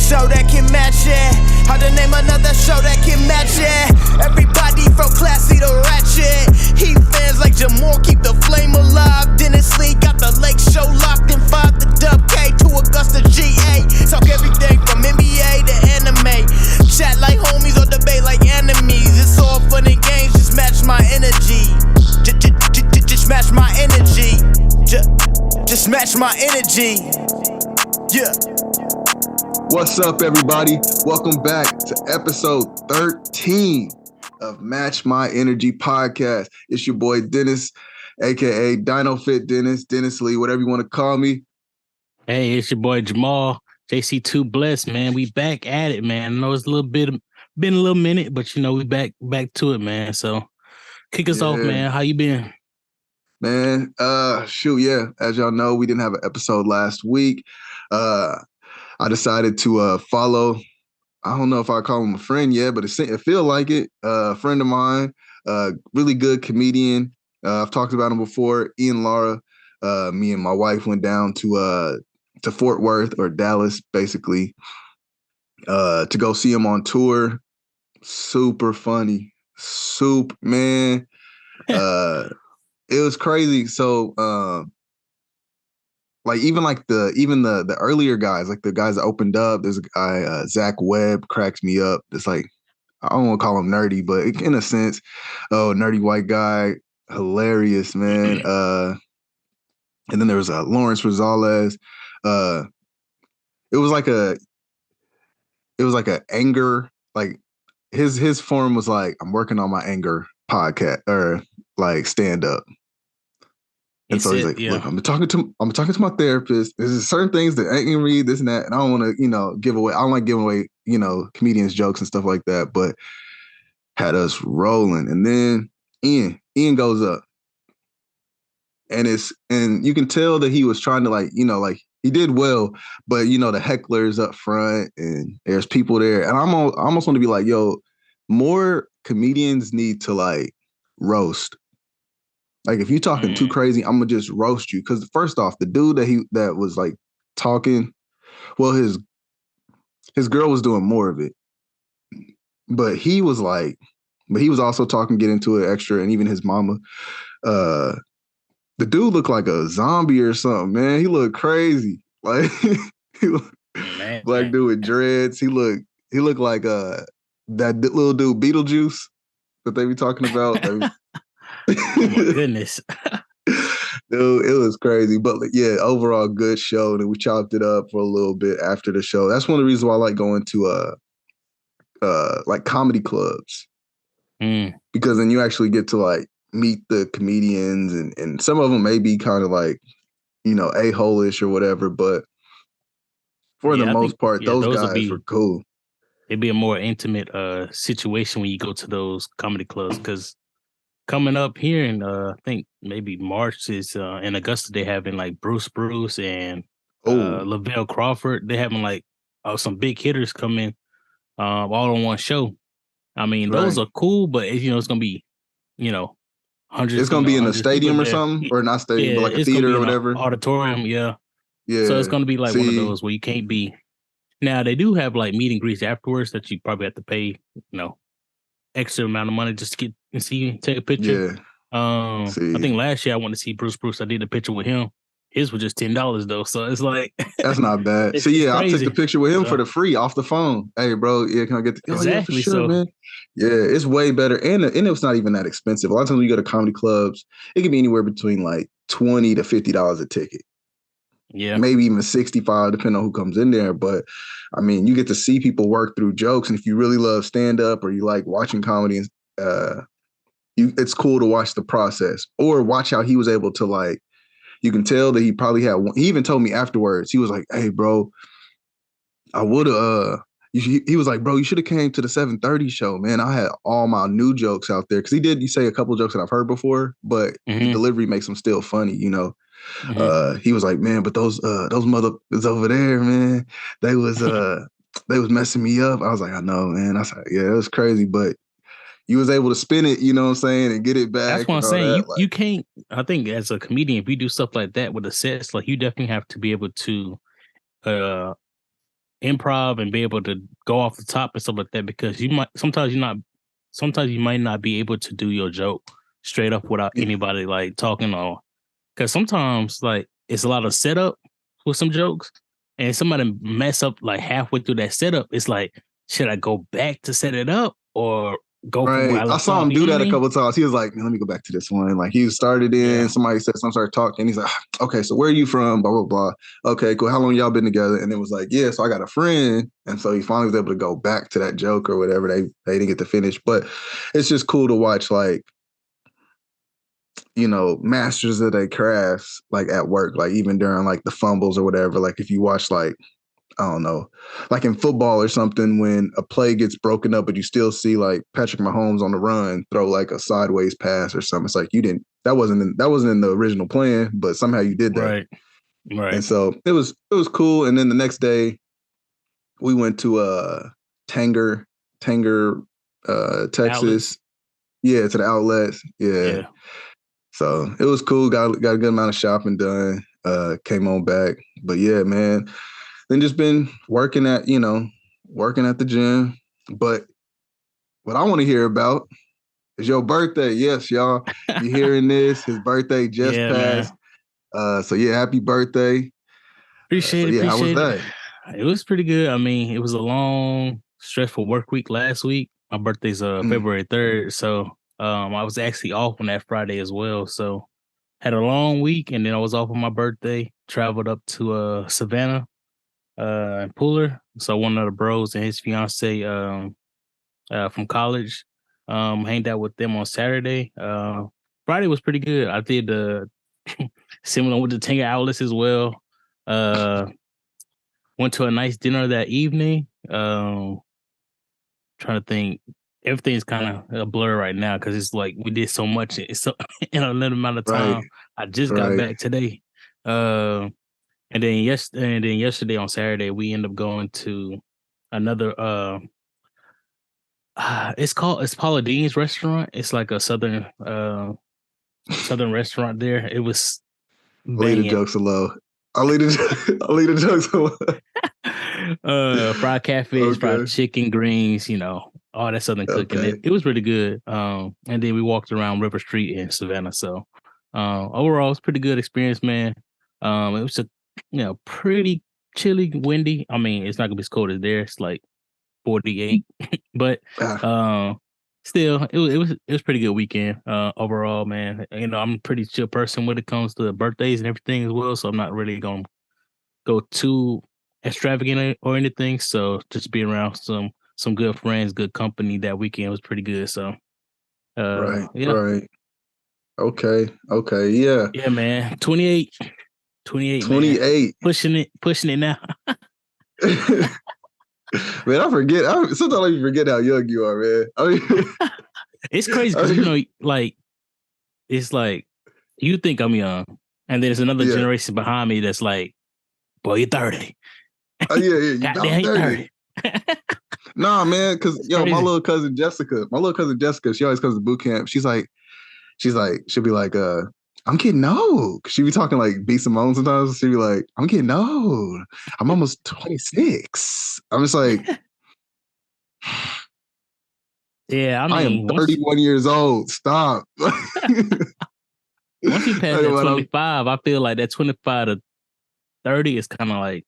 show that can match it. How to name another show that can match it. Everybody from classy to ratchet. Heat fans like Jamaal keep the flame alive. Dennis Lee got the lake show locked in 5 to Dub K to Augusta GA. Talk everything from NBA to anime. Chat like homies or debate like enemies. It's all fun and games, just match my energy. Just match my energy. Just match my energy. Yeah. What's up, everybody? Welcome back to episode 13 of Match My Energy podcast. It's your boy Dennis, aka Dino Fit Dennis, Dennis Lee, whatever you want to call me. Hey, it's your boy Jamaal, JC2 Blessed, man. We back at it, man. I know it's been a little minute, but you know we back to it, man. So kick us off, man. How you been? Man, as y'all know, we didn't have an episode last week. I decided to follow, I don't know if I call him a friend yet, but it feel like it. A friend of mine, really good comedian. I've talked about him before, Ian Lara. Me and my wife went down to Fort Worth or Dallas, basically, to go see him on tour. Super funny. Man. It was crazy. So, even the earlier guys, like the guys that opened up, there's a guy, Zach Webb, cracks me up. It's like, I don't want to call him nerdy, but in a sense, nerdy white guy, hilarious, man. And then there was Lawrence Rosales. It was like a anger, like his form was like, I'm working on my anger podcast or like stand up. And so he's like, look, I'm talking to my therapist. There's certain things that ain't gonna read this and that, and I don't want to, give away. I don't like giving away, comedians' jokes and stuff like that. But had us rolling, and then Ian goes up, and you can tell that he was trying to he did well, but the hecklers up front, and there's people there, and I almost want to be like, yo, more comedians need to roast. Like, if you're talking too crazy, I'm gonna just roast you. Because first off, the dude that was talking, well, his girl was doing more of it, but he was also talking, get into it extra, and even his mama. The dude looked like a zombie or something, man. He looked crazy, like black dude with dreads. He looked like that little dude Beetlejuice that they be talking about. Oh my goodness. Dude, it was crazy. But yeah, overall good show. And we chopped it up for a little bit after the show. That's one of the reasons why I like going to comedy clubs. Because then you actually get to meet the comedians, and some of them may be kind of a-hole-ish or whatever, but for the most part, those guys were cool. It'd be a more intimate situation when you go to those comedy clubs, because coming up here in I think maybe March is in Augusta, they having Bruce and Lavelle Crawford. They having some big hitters coming all on one show. I mean, those are cool, but it's gonna be hundreds. It's gonna be in a stadium or something, or not stadium, but a theater or whatever. Auditorium, yeah. So it's gonna be one of those where you can't be. Now they do have meet and greets afterwards that you probably have to pay, extra amount of money just to get and take a picture. I think last year I went to see Bruce. I did a picture with him. His was just $10 though, so it's that's not bad. I took the picture with him for the free off the phone. Hey, bro, can I get the exactly? Yeah, for sure, man. Yeah, it's way better, and it's not even that expensive. A lot of times when you go to comedy clubs, it can be anywhere between $20 to $50 a ticket. Yeah, maybe even 65, depending on who comes in there. But I mean, you get to see people work through jokes, and if you really love stand up or you like watching comedy, it's cool to watch the process or watch how he was able to you can tell that he probably had one. He even told me afterwards, he was like, hey, bro, I would have, he was like, bro, you should have came to the 7:30 show, man. I had all my new jokes out there. Cause he did, you say a couple of jokes that I've heard before, but the delivery makes them still funny, He was like, man, but those motherfuckers over there, man, they was messing me up. I was like, I know, man. I was like, yeah, it was crazy, but you was able to spin it, you know what I'm saying, and get it back. That's what I'm saying. You can't, I think as a comedian, if you do stuff like that with a set, you definitely have to be able to improv and be able to go off the top and stuff like that, because sometimes you might not be able to do your joke straight up without anybody like talking, or because sometimes like it's a lot of setup with some jokes, and somebody mess up like halfway through that setup. It's like, should I go back to set it up or go from where Right. I I left saw off? him You do know what I that a mean? couple of times. He was like, man, let me go back to this one. Like he started in, somebody said something, started talking. He's like, okay, so where are you from? Blah, blah, blah. Okay, cool. How long y'all been together? And it was like, yeah, so I got a friend. And so he finally was able to go back to that joke or whatever. They didn't get to finish. But it's just cool to watch, like, masters of their crafts, like at work, like even during like the fumbles or whatever. Like if you watch like, I don't know, like in football or something, when a play gets broken up, but you still see like Patrick Mahomes on the run throw like a sideways pass or something. It's like that wasn't in the original plan, but somehow you did that. Right. And so it was cool. And then the next day we went to Tanger, Texas. Outlets. Yeah, to the outlets. Yeah. So it was cool. Got a good amount of shopping done. Came on back. But yeah, man. Then just been working at the gym. But what I want to hear about is your birthday. Yes, y'all. You hearing this? His birthday just passed. So yeah, happy birthday. Appreciate it. How was that? It was pretty good. I mean, it was a long, stressful work week last week. My birthday's February 3rd. So I was actually off on that Friday as well. So had a long week, and then I was off on my birthday. Traveled up to Savannah and Pooler. So one of the bros and his fiance from college. Hanged out with them on Saturday. Friday was pretty good. I did similar with the Tanger Outlets as well. Went to a nice dinner that evening. Trying to think. Everything's kind of a blur right now because it's like we did so much in a little amount of time. Right. I just got back today. And then yesterday on Saturday, we ended up going to another it's Paula Deen's restaurant. It's like a southern restaurant there. It was I'll leave the jokes alone. I'll leave the jokes alone. Fried catfish, fried chicken, greens, all that southern cooking. It was really good. And then we walked around River Street in Savannah. So overall, it's a pretty good experience, man. It was a pretty chilly, windy. I mean, it's not gonna be as cold as there. It's like 48, but still, it was pretty good weekend overall, man. I'm a pretty chill person when it comes to birthdays and everything as well, so I'm not really gonna go too extravagant or anything. So just be around some good friends, good company that weekend was pretty good. So right. Okay, yeah, man. 28, man. pushing it now. Man, I forget. Sometimes I forget how young you are, man. I mean, it's crazy because like it's like you think I'm young, and then there's another generation behind me that's like, boy, you're 30. Yeah, goddamn, 30. Nah, man, because my little cousin Jessica, she always comes to boot camp. She'll be like, I'm getting old. She be talking like B. Simone sometimes. She be like, I'm getting old. I'm almost 26. I'm just like, yeah, I am 31 years old. Stop. Once you pass that 25, I feel like that 25 to 30 is kind of like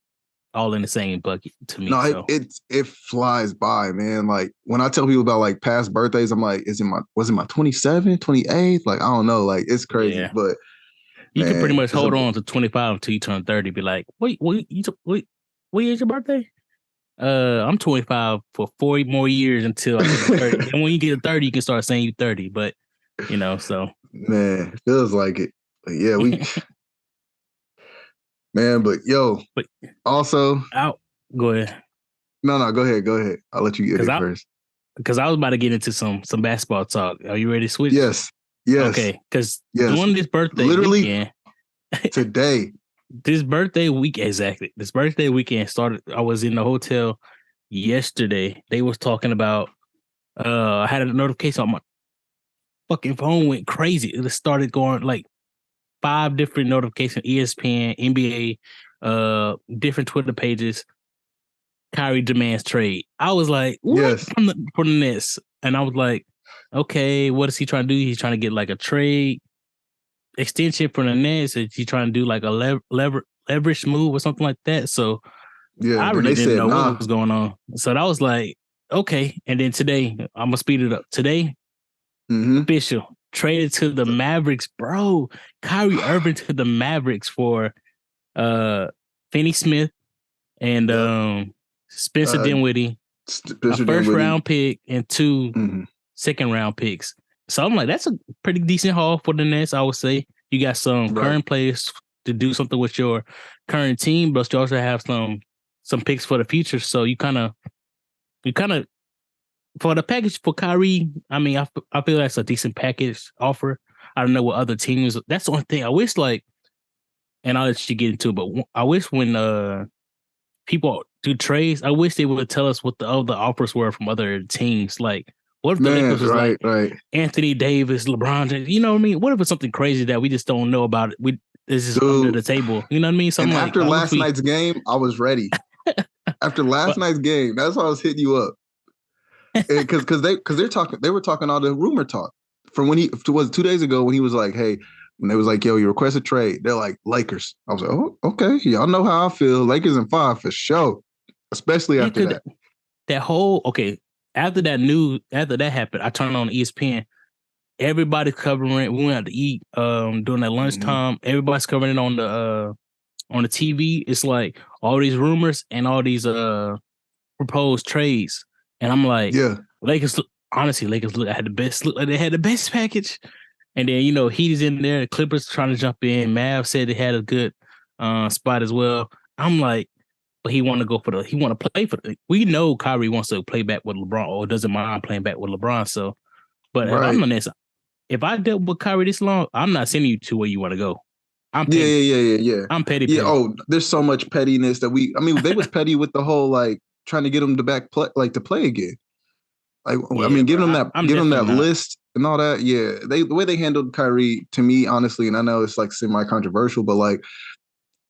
all in the same bucket to me. No, so. it flies by, man. Like when I tell people about like past birthdays, I'm like, was it my 27, 28? Like, I don't know. Like it's crazy, but you can pretty much hold on to 25 until you turn 30. Be like, wait, what is your birthday? I'm 25 for 40 more years until I get 30. And when you get to 30, you can start saying you're 30. But so man, it feels like it. But yeah, we. Man, but also. Go ahead. No, go ahead. I'll let you get it first. Because I was about to get into some basketball talk. Are you ready to switch? Yes. Okay, because during this birthday weekend. Today. This birthday weekend started. I was in the hotel yesterday. They was talking about, I had a notification on my fucking phone, went crazy. It started going like 5 different notifications, ESPN, NBA, different Twitter pages. Kyrie demands trade. I was like, what? Yes. For the Nets. And I was like, okay, what is he trying to do? He's trying to get like a trade extension for the Nets. Is he trying to do like a leverage move or something like that? So Yeah, I then really they didn't said, know nah. what was going on. So I was like, okay. And then today, I'm going to speed it up. Today, official, traded to the Mavericks, bro. Kyrie Irving to the Mavericks for Finney Smith and Spencer Dinwiddie, a first-round pick and 2 second-round picks. So I'm like, that's a pretty decent haul for the Nets, I would say. You got some current players to do something with your current team, but you also have some picks for the future. So you kind of for the package for Kyrie. I mean, I feel that's a decent package offer. I don't know what other teams. That's the only thing I wish. Like, and I'll let you get into it, but I wish when people do trades, I wish they would tell us what the other offers were from other teams. Like, what if the Lakers was like Anthony Davis, LeBron? You know what I mean? What if it's something crazy that we just don't know about? This is under the table. You know what I mean? And after last night's game, I was ready. After last night's game, that's why I was hitting you up. Because they were talking all the rumor talk from when it was 2 days ago when he was like, hey, when they was like, yo, you request a trade. They're like, Lakers. I was like, oh, okay. Y'all know how I feel. Lakers in 5 for sure. Especially after that. That whole, after that happened, I turned on ESPN. Everybody covering it. We went out to eat during that lunchtime. Everybody's covering it on the TV. It's like all these rumors and all these proposed trades. And I'm like, Lakers look like they had the best package. And then, Heat's in there, the Clippers trying to jump in. Mav said they had a good spot as well. I'm like, but he want to play for we know Kyrie wants to play back with LeBron or doesn't mind playing back with LeBron. So, but if I'm on this, if I dealt with Kyrie this long, I'm not sending you to where you want to go. I'm petty. Yeah. I'm petty. Yeah. Oh, there's so much pettiness that they was petty with the whole, like, trying to get him to play again. Like, giving him that list and all that. Yeah. The way they handled Kyrie, to me, honestly, and I know it's like semi-controversial, but like,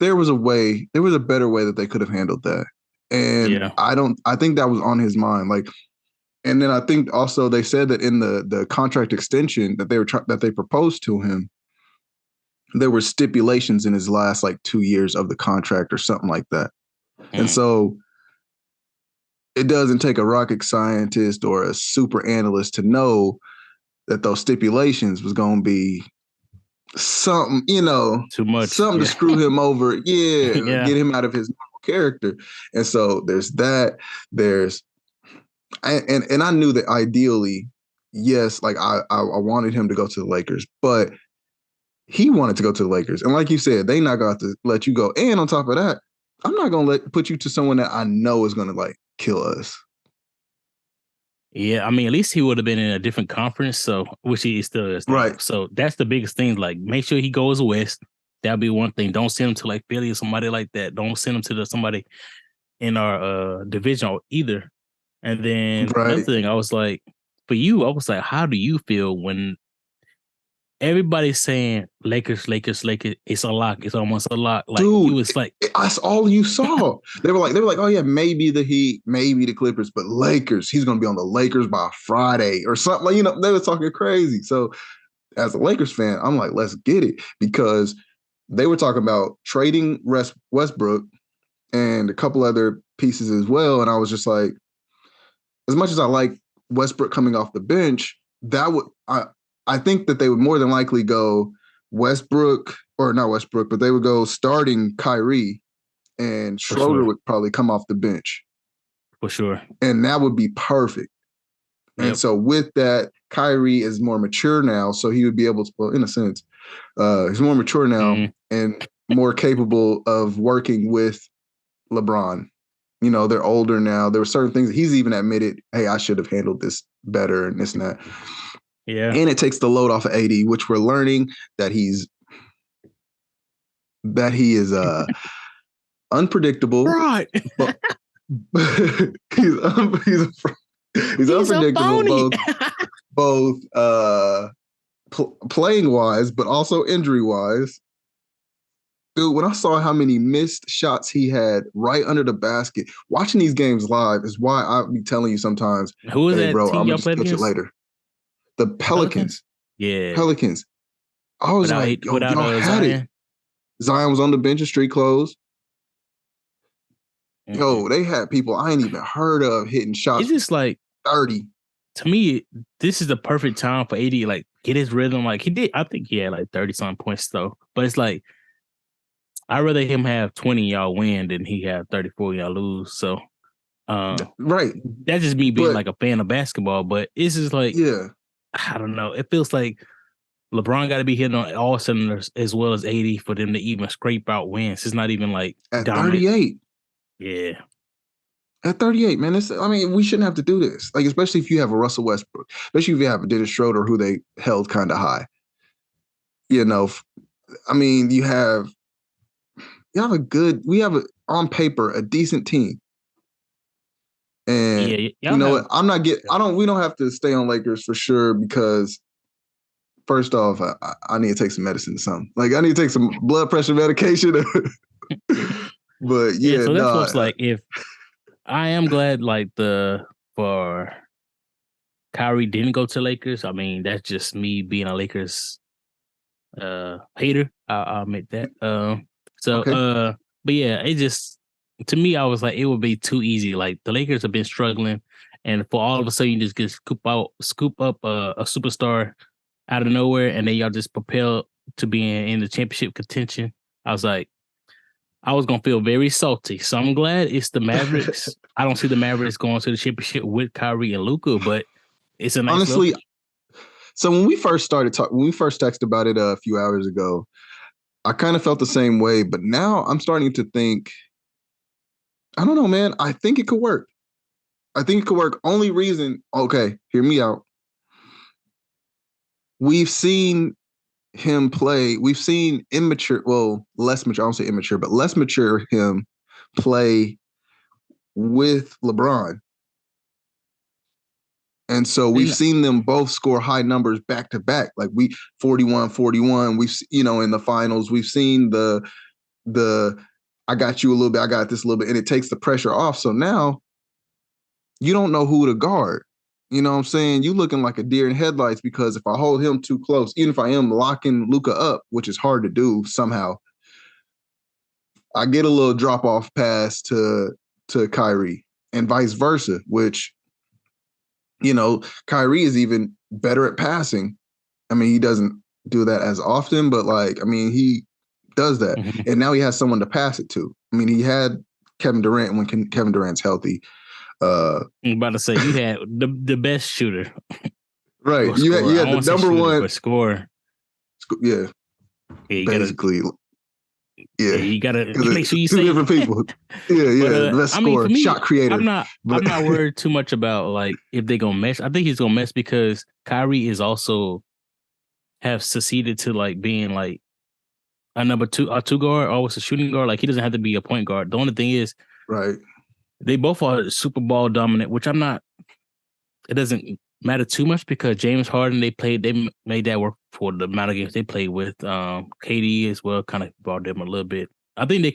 there was a better way that they could have handled that. And I think that was on his mind. Like, and then I think also they said that in the contract extension that they proposed to him, there were stipulations in his last like 2 years of the contract or something like that. And so it doesn't take a rocket scientist or a super analyst to know that those stipulations was going to be something, too much, something to screw him over. Get him out of his normal character. And so there's that. And I knew that ideally, yes, like I wanted him to go to the Lakers, but he wanted to go to the Lakers. And like you said, they not going to let you go. And on top of that, I'm not going to put you to someone that I know is going to like kill us. Yeah, I mean, at least he would have been in a different conference, so which he still is. Right. So that's the biggest thing. Like, make sure he goes west. That'll be one thing. Don't send him to like Philly or somebody like that. Don't send him to somebody in our division either. And then another thing, I was like, for you, I was like, how do you feel when everybody's saying Lakers, it's a lock, it's almost a lock. Like, dude, he was like, that's all you saw. They were like, oh yeah, maybe the Heat, maybe the Clippers, but Lakers, he's gonna be on the Lakers by Friday or something. Like, they were talking crazy. So as a Lakers fan, I'm like, let's get it, because they were talking about trading Westbrook and a couple other pieces as well. And I was just like, as much as I like Westbrook coming off the bench, I think that they would more than likely go Westbrook, or not Westbrook, but they would go starting Kyrie, and Schroeder would probably come off the bench. For sure. And that would be perfect. Yep. And so with that, Kyrie is more mature now, so he would be able to, well, in a sense, he's more mature now and more capable of working with LeBron. They're older now. There were certain things that he's even admitted, hey, I should have handled this better and this and that. Yeah. And it takes the load off of AD, which we're learning that he is unpredictable. Right. But he's unpredictable both playing wise, but also injury wise. Dude, when I saw how many missed shots he had right under the basket, watching these games live is why I be telling you sometimes, Who was hey, that bro, team I'm gonna y'all just played catch it against? later. The Pelicans. Yeah. Pelicans. I was Without like, yo, without y'all had it. Zion. Zion was on the bench of street clothes. Mm-mm. Yo, they had people I ain't even heard of hitting shots. It's just like 30. To me, this is the perfect time for AD, like, get his rhythm. Like he did, I think he had like 30-something points though. But it's like I'd rather him have 20 y'all win than he have 34 y'all lose. So Right. that's just me being But like a fan of basketball. But it's just like yeah, I don't know. It feels like LeBron got to be hitting on all cylinders as well as 80 for them to even scrape out wins. It's not even like at dominant. 38. Yeah. At 38, man, we shouldn't have to do this. Like, especially if you have a Russell Westbrook, especially if you have a Dennis Schroeder, who they held kind of high. You know, I mean, we have on paper a decent team. And yeah, you know what? We don't have to stay on Lakers for sure because first off, I need to take some medicine or something. Like I need to take some blood pressure medication. But yeah, so that's what's like if I am glad like for Kyrie didn't go to Lakers. I mean, that's just me being a Lakers hater. I'll admit that. Okay. But yeah, it just to me, I was like, it would be too easy. Like the Lakers have been struggling, and for all of a sudden you just get scoop up a superstar out of nowhere, and then y'all just propel to being in the championship contention. I was like, I was gonna feel very salty. So I'm glad it's the Mavericks. I don't see the Mavericks going to the championship with Kyrie and Luka, but it's a nice honestly. So when we first texted about it a few hours ago, I kind of felt the same way. But now I'm starting to think, I don't know, man. I think it could work. Only reason, okay, hear me out. We've seen him play. We've seen less mature. I don't say immature, but less mature him play with LeBron. And so we've seen them both score high numbers back to back. Like 41-41. We've, in the finals, we've seen the I got you a little bit, I got this a little bit, and it takes the pressure off. So now you don't know who to guard. You know what I'm saying? You looking like a deer in headlights because if I hold him too close, even if I am locking Luka up, which is hard to do somehow, I get a little drop off pass to Kyrie and vice versa, which, Kyrie is even better at passing. I mean, he doesn't do that as often, but he does that. Mm-hmm. And now he has someone to pass it to. I mean, he had Kevin Durant when Kevin Durant's healthy. I'm about to say you had the best shooter. Right. You had the number one score. Yeah. Basically. You gotta make sure you two say different people. Yeah. Best scorer, me, shot creator. I'm not worried too much about like if they're gonna mesh. I think he's gonna mesh because Kyrie is also have succeeded to like being like a two guard, always a shooting guard. Like he doesn't have to be a point guard. The only thing is, right, they both are super ball dominant, which I'm not. It doesn't matter too much because James Harden, they made that work for the amount of games they played with. KD as well kind of brought them a little bit. I think they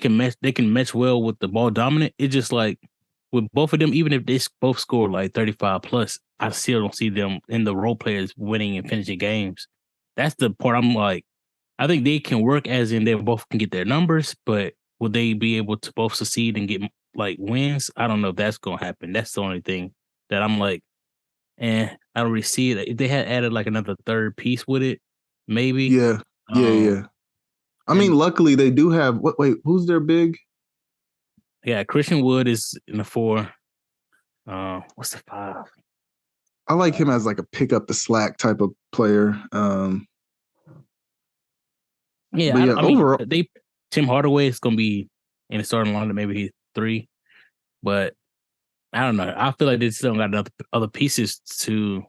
can mesh well with the ball dominant. It's just like with both of them, even if they both score like 35 plus, I still don't see them in the role players winning and finishing games. That's the part I'm like, I think they can work as in they both can get their numbers, but will they be able to both succeed and get like wins? I don't know if that's going to happen. That's the only thing that I'm like, I don't really see it. If they had added like another third piece with it, maybe. Yeah. I mean, luckily they do have who's their big? Yeah, Christian Wood is in the 4. What's the 5? I like him as like a pick up the slack type of player. Overall, Tim Hardaway is gonna be in the starting lineup. Maybe he's 3, but I don't know. I feel like they still got other pieces to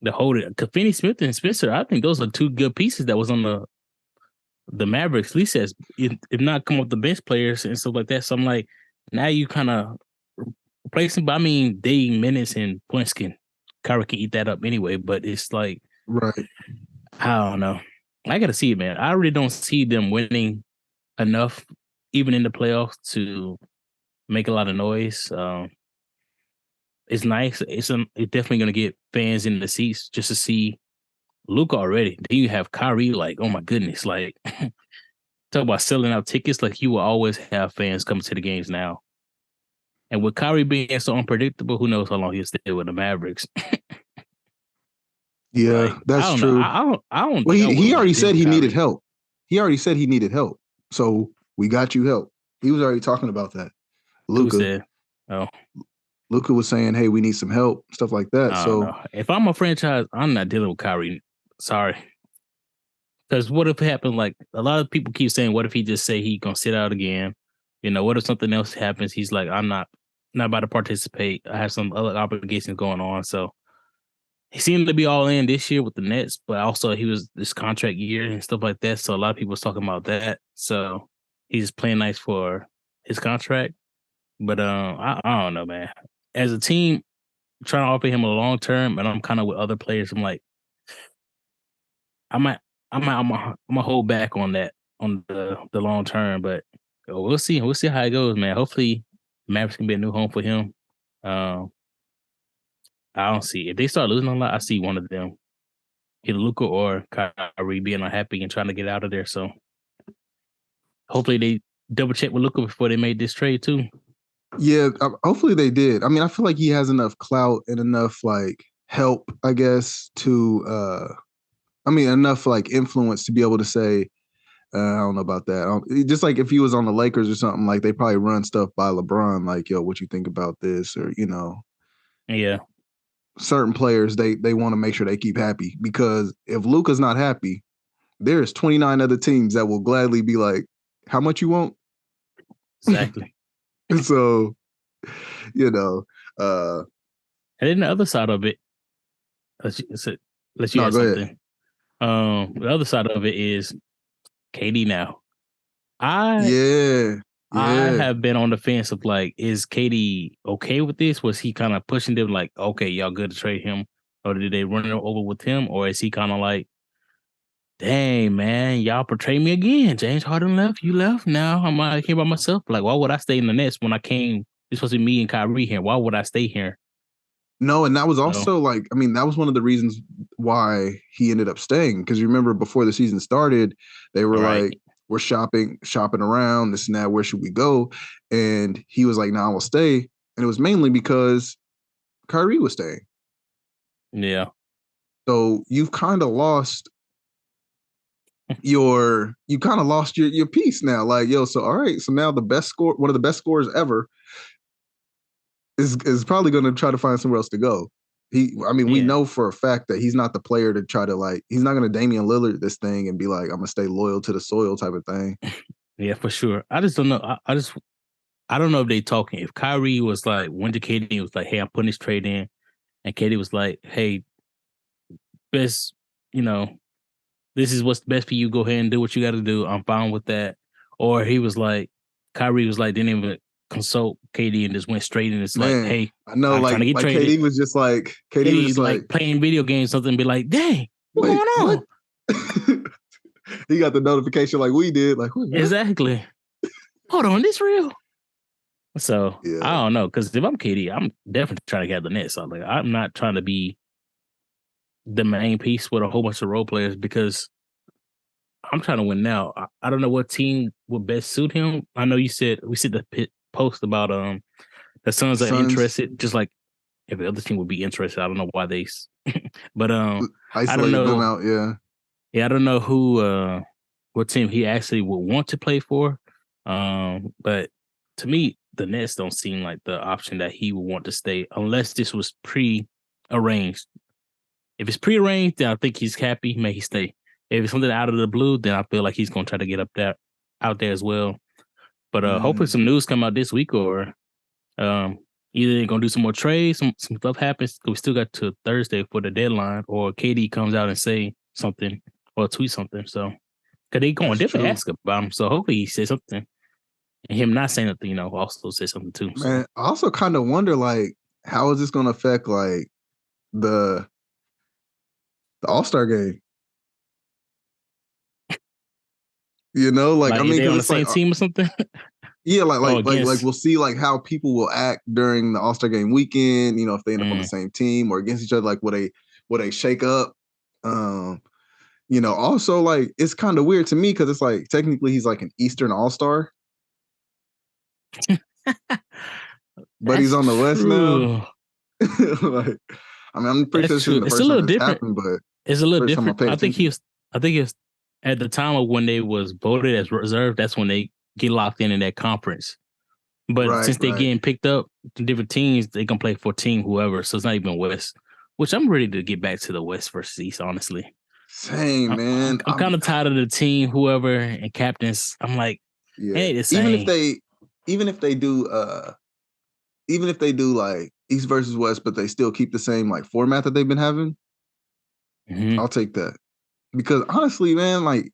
to hold it. Finney Smith and Spencer, I think those are 2 good pieces that was on the Mavericks. At least as if not come up the bench players and stuff like that. So I'm like, now you kind of replacing. But I mean, they minutes and points Kyrie can eat that up anyway. But it's like, right. I don't know. I got to see it, man. I really don't see them winning enough, even in the playoffs, to make a lot of noise. It's nice. It's definitely going to get fans in the seats just to see Luka already. Then you have Kyrie, like, oh my goodness, like talk about selling out tickets. Like you will always have fans coming to the games now. And with Kyrie being so unpredictable, who knows how long he'll stay with the Mavericks? Yeah, like, that's I don't true. know. I don't. Well, think he already said he needed Kyrie. help. He already said he needed help. So we got you help. He was already talking about that. Who Luka. said? Oh, Luka was saying, "Hey, we need some help," stuff like that. I don't So know. If I'm a franchise, I'm not dealing with Kyrie. Sorry. Because what if it happened? Like a lot of people keep saying, what if he just say he gonna sit out again? You know, what if something else happens? He's like, I'm not about to participate. I have some other obligations going on. So he seemed to be all in this year with the Nets, but also he was this contract year and stuff like that. So a lot of people was talking about that. So he's playing nice for his contract. But I don't know, man. As a team, trying to offer him a long term, and I'm kind of with other players. I'm like, I might, I'm gonna hold back on that on the long term, but we'll see. We'll see how it goes, man. Hopefully, Mavericks can be a new home for him. Um, I don't see if they start losing a lot. I see one of them, either Luka or Kyrie, being unhappy and trying to get out of there. So hopefully, they double check with Luka before they made this trade too. yeah, hopefully they did. I mean, I feel like he has enough clout and enough like help, I guess, to enough like influence to be able to say, I don't know about that. Just like if he was on the Lakers or something, like they probably run stuff by LeBron, like, yo, what you think about this? Or, Yeah, certain players, they want to make sure they keep happy, because if Luka's not happy, there's 29 other teams that will gladly be like, how much you want? exactly. So, And then the other side of it, let you add go ahead. something. The other side of it is KD now. Yeah. I have been on the fence of like, is KD okay with this? Was he kind of pushing them like, okay, y'all good to trade him? Or did they run it over with him? Or is he kind of like, dang, man, y'all portray me again. James Harden left, you left. Now I'm out here by myself. Like, why would I stay in the Nets when I came? It's supposed to be me and Kyrie here. Why would I stay here? No, and that was So, also like, I mean, that was one of the reasons why he ended up staying. Because you remember before the season started, they were right. like, we're shopping around, this and that, where should we go? And he was like, no, I will stay. And it was mainly because Kyrie was staying. Yeah. So you've kind of lost your piece now. Like, yo, so all right, so now one of the best scorers ever is probably going to try to find somewhere else to go. We know for a fact that he's not the player to try to like, he's not going to Damian Lillard this thing and be like, I'm going to stay loyal to the soil type of thing. Yeah, for sure. I just don't know. I don't know if they talking. If Kyrie was like, went to KD was like, hey, I'm putting this trade in. And KD was like, hey, best, this is what's best for you. Go ahead and do what you got to do. I'm fine with that. Or he was like, Kyrie was like, didn't even consult KD and just went straight in. It's like, hey, I know, I'm like, trying to get traded. KD was just like, KD was just like playing video games, something, and be like, dang, what's going on? He got the notification like we did. Like, what? Exactly. Hold on, this real? So yeah. I don't know, because if I'm KD, I'm definitely trying to get the Nets. So like, I'm not trying to be the main piece with a whole bunch of role players, because I'm trying to win now. I don't know what team would best suit him. I know we said the post about the Suns are interested, just like every other team would be interested. I don't know why they, but I don't know. Them out, yeah, I don't know who what team he actually would want to play for. But to me, the Nets don't seem like the option that he would want to stay unless this was pre-arranged. If it's pre-arranged, then I think he's happy. May he stay. If it's something out of the blue, then I feel like he's gonna try to get out there as well. But hopefully some news come out this week, or either they're gonna do some more trades, some stuff happens. We still got to Thursday for the deadline, or KD comes out and say something or tweet something. So, because they going definitely ask about him. So hopefully he says something, and him not saying nothing, also say something too. So. Man, I also kind of wonder, like, how is this gonna affect like the All-Star game? You know, like I mean, they on the it's same like team or something. yeah, like Against. we'll see like how people will act during the All-Star game weekend. You know, if they end up on the same team or against each other, like will they shake up? You know, also like it's kind of weird to me because it's like technically he's like an Eastern All-Star, but he's That's on the West now. true. Like, I mean, I'm pretty sure That's this true. isn't the It's a first time little this different. happened, but It's a little first time I different. paid attention. I think he was at the time of when they was voted as reserve. That's when they get locked in that conference. But Right, since they right. getting picked up to different teams, they can play for team whoever. So it's not even West. Which I'm ready to get back to the West versus East. Honestly, Same, man. I'm kind of tired of the team whoever and captains. I'm like, Yeah. hey, the same. Even if they do like East versus West, but they still keep the same like format that they've been having, I'll take that. Because honestly, man, like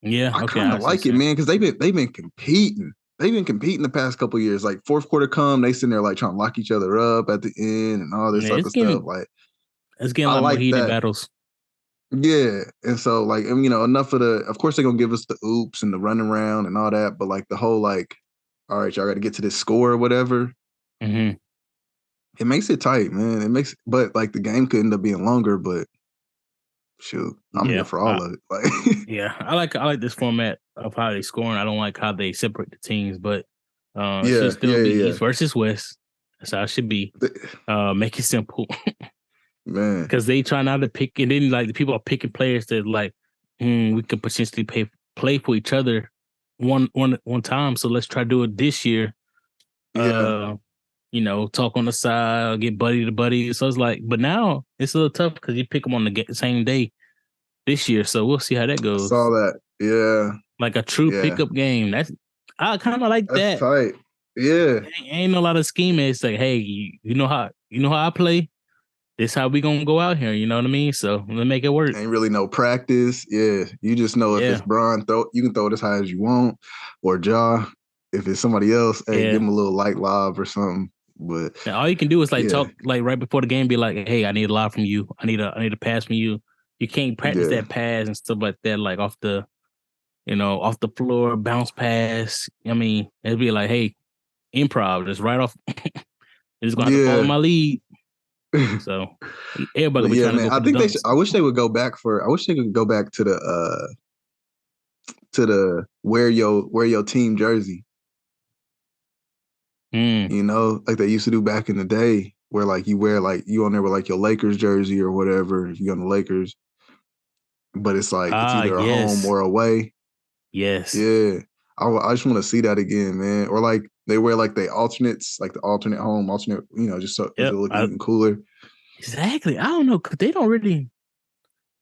Yeah, I okay, kind I of see. like it, man, because they've been competing. They've been competing the past couple of years. Like fourth quarter come, they sitting there like trying to lock each other up at the end and all this Yeah, type of stuff. Like it's getting I a lot more like heated that. battles. Yeah. And so like, you know, enough of course they're gonna give us the oops and the running around and all that, but like the whole like, all right, y'all gotta get to this score or whatever. Mm-hmm. It makes it tight, man. But like the game could end up being longer, but shoot, I'm here for all of it. Like yeah, I like this format of how they scoring. I don't like how they separate the teams, but it yeah, should still be yeah. East versus West. That's how it should be. Make it simple. Man. Because they try not to pick, and then like the people are picking players that like we could potentially play for each other one time. So let's try to do it this year. Yeah. You know, talk on the side, get buddy to buddy. So it's like, but now it's a little tough because you pick them on the same day this year. So we'll see how that I goes. saw that. Yeah. Like a true pickup game. I kind of like That's that. tight. Yeah. Ain't a lot of scheming. It's like, hey, you know how I play. This how we gonna go out here. You know what I mean? So let's make it work. Ain't really no practice. Yeah. You just know if it's Bron, you can throw it as high as you want, or Ja. If it's somebody else, hey, give him a little light lob or something. But now, all you can do is like talk like right before the game, be like, hey, I need a lot from you. I need a pass from you. You can't practice that pass and stuff like that, like off the floor, bounce pass. I mean, it'd be like, hey, improv, just right off. You're just gonna have to follow my lead. So everybody be trying to go. I think I wish they would go back I wish they could go back to the wear your team jersey. You know, like they used to do back in the day, where like you wear like you on there with like your Lakers jersey or whatever, if you're on the Lakers. But it's like it's either a home or away. Yes. Yeah. I just want to see that again, man. Or like they wear like the alternates, like the alternate home, alternate, you know, just so it'll look even cooler. Exactly. I don't know, cause they don't really.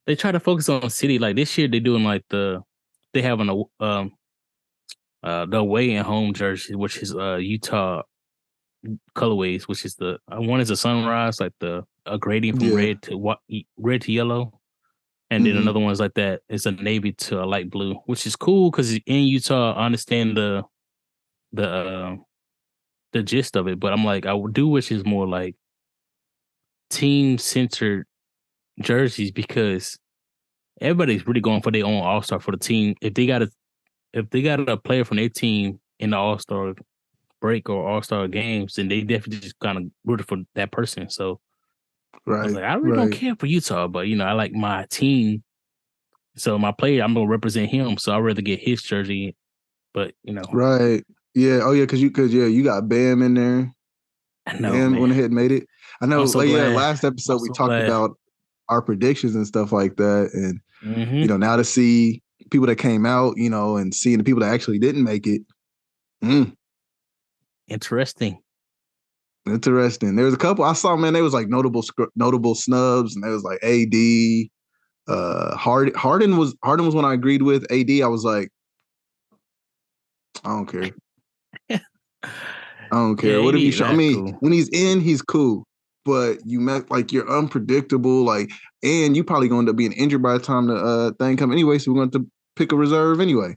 They try to focus on city. Like this year, they're doing like they have the away and home jersey, which is Utah colorways, which is the one is a sunrise, like a gradient from red to yellow, and then another one is like that. It's a navy to a light blue, which is cool because in Utah, I understand the gist of it, but I'm like, I would do wish is more like team centered jerseys because everybody's really going for their own all-star for the team. If they got a player from their team in the all-star break or all-star games, then they definitely just kind of rooted for that person. So I was like, I really don't care for Utah, but you know, I like my team. So my player, I'm gonna represent him. So I'd rather get his jersey. But you know. Right. Yeah. Oh yeah, because you got Bam in there. I know. Bam went ahead and made it. I know. So last episode we talked about our predictions and stuff like that. And you know, now to see people that came out, you know, and seeing the people that actually didn't make it. Interesting. There was a couple I saw, man. They was like notable snubs, and there was like AD. Harden was one I agreed with. AD, I was like, I don't care. I don't care. Yeah, what if you? I mean, cool. When he's in, he's cool. But like you're unpredictable, like, and you probably going to be injured by the time the thing come anyway. So we're going to pick a reserve anyway.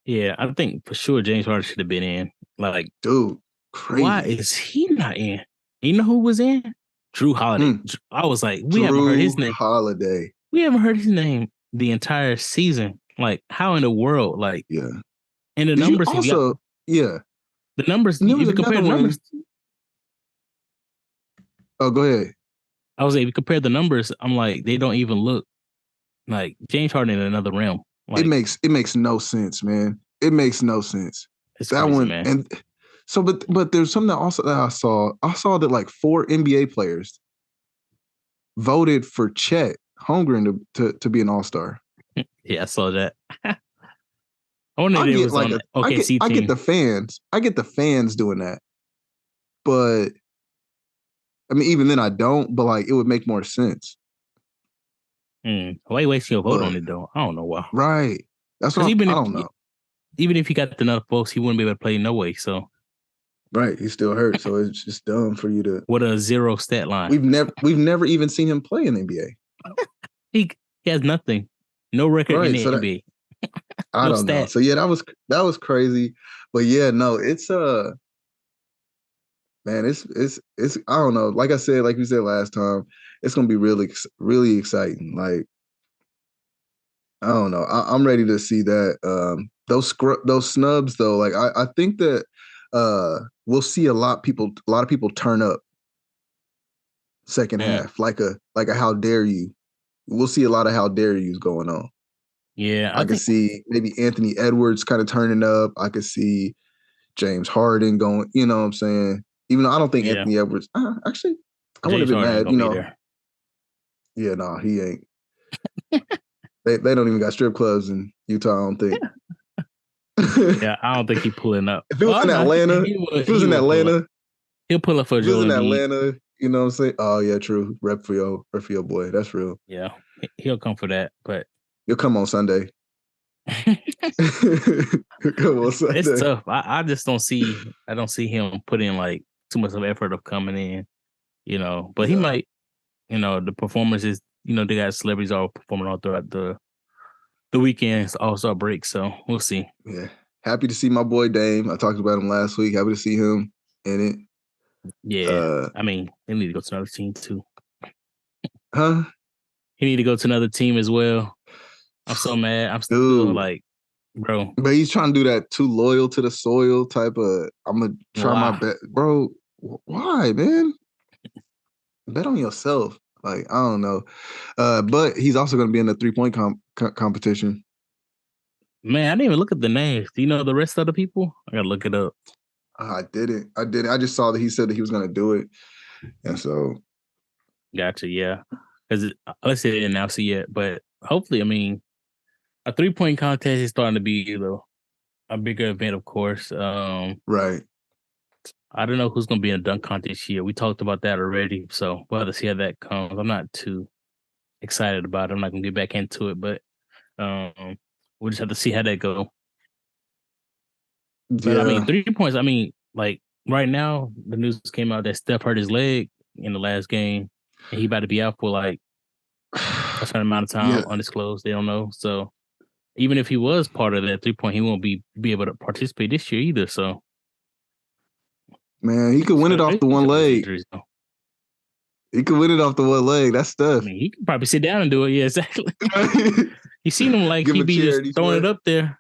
Yeah, I think for sure James Harden should have been in. Like, dude, crazy. Why is he not in? You know who was in? Drew Holiday. I was like, we haven't heard his name. Holiday. We haven't heard his name the entire season. Like, how in the world? Like, yeah. and the Did numbers. You also, yeah. The numbers. And there If was you compare the another numbers. one. Oh, go ahead. I was like, if you compare the numbers, I'm like, they don't even look like James Harden in another realm. Like, it makes no sense, man. It makes no sense. It's that crazy, one, man. and so, but there's something that I saw. I saw that like 4 NBA players voted for Chet Holmgren to be an All-Star. Yeah, I saw that. I wonder if it was on the OKC I team. I get the fans doing that, but I mean, even then I don't. But like, it would make more sense. Why you wasting your vote on it though? I don't know why. Right. That's what I don't know. Even if he got enough votes, he wouldn't be able to play no way. So right, he's still hurt. So it's just dumb for you to. What a 0 stat line. We've never even seen him play in the NBA. He has nothing, no record in the NBA. I don't know. So yeah, that was crazy. But yeah, no, it's man, it's I don't know. Like I said, like we said last time, it's gonna be really really exciting. Like I don't know. I'm ready to see that. Those snubs though. Like I think that we'll see a lot of people turn up second half. Like a how dare you. We'll see a lot of how dare yous going on. Yeah, I could see maybe Anthony Edwards kind of turning up. I could see James Harden going. You know what I'm saying? Even though I don't think Anthony Edwards. Actually, I wouldn't have been mad. You know. Yeah, no, he ain't. They don't even got strip clubs in Utah, I don't think. Yeah, I don't think he's pulling up. If it was in Atlanta, he'll pull up for Joel. If it was in Atlanta, you know what I'm saying? Oh yeah, true. Rep for your boy. That's real. Yeah, he'll come for that, but he'll come on Sunday. Come on Sunday. It's tough. I just don't see. I don't see him putting like too much of effort of coming in. You know, but he might. You know, the performances. You know, they got celebrities all performing all throughout the weekend's All-Star break, so we'll see. Yeah. Happy to see my boy Dame. I talked about him last week. Happy to see him in it. Yeah. I mean, he need to go to another team too. Huh? He need to go to another team as well. I'm so mad. I'm still like, bro. But he's trying to do that too loyal to the soil type of, I'm going to try my best. Bro, why, man? Bet on yourself. Like, I don't know. But he's also going to be in the 3-point competition. Man, I didn't even look at the names. Do you know the rest of the people? I got to look it up. I didn't. I just saw that he said that he was going to do it. And so. Gotcha, yeah. Because let's say they didn't announce it yet. But hopefully, I mean, a 3-point contest is starting to be, you know, a bigger event, of course. Right. I don't know who's going to be in a dunk contest this year. We talked about that already, so we'll have to see how that comes. I'm not too excited about it. I'm not going to get back into it, but we'll just have to see how that goes. But, I mean, 3 points, I mean, like, right now, the news came out that Steph hurt his leg in the last game, and he about to be out for, like, a certain amount of time, undisclosed. They don't know. So, even if he was part of that 3-point, he won't be able to participate this year either, so. Man, he could win it off the one leg. He could win it off the one leg. That's tough. I mean, he could probably sit down and do it. Yeah, exactly. You seen him like he be just throwing it up there.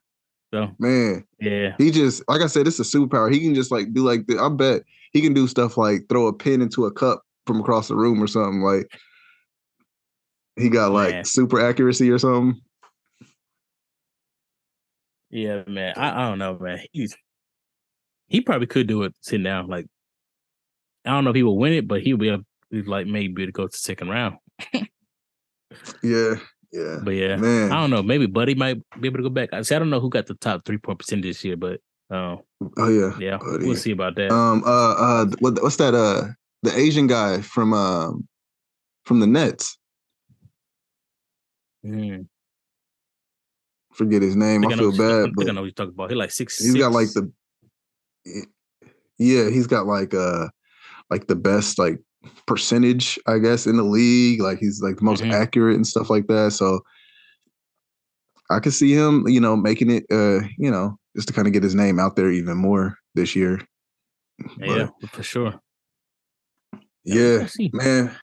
So man, yeah. He just, like I said, it's a superpower. He can just like do like I bet he can do stuff like throw a pin into a cup from across the room or something. Like he got like super accuracy or something. Yeah, man. I don't know, man. He probably could do it sitting down. Like, I don't know if he will win it, but he'll be able to, like, maybe to go to the second round. Yeah. But yeah, man. I don't know. Maybe Buddy might be able to go back. I don't know who got the top 3-point percentage this year, but yeah, Buddy. We'll see about that. What's that? The Asian guy from the Nets. Forget his name. I feel bad. I think I know what you're talking about. He's like 6'6". He's got like he's got like the best like percentage, I guess, in the league. Like he's like the most accurate and stuff like that. So I could see him, you know, making it, you know, just to kind of get his name out there even more this year. Yeah, for sure. Yeah, man.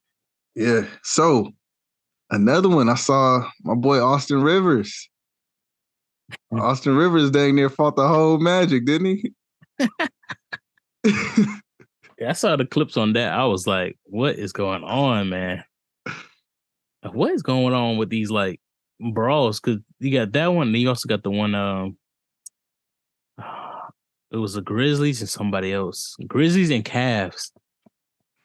Yeah. So another one, I saw my boy Austin Rivers. Austin Rivers dang near fought the whole Magic, didn't he? Yeah, I saw the clips on that. I was like, what is going on, man? What is going on with these like brawls? Because you got that one, and you also got the one. It was the Grizzlies and somebody else. Grizzlies and Cavs.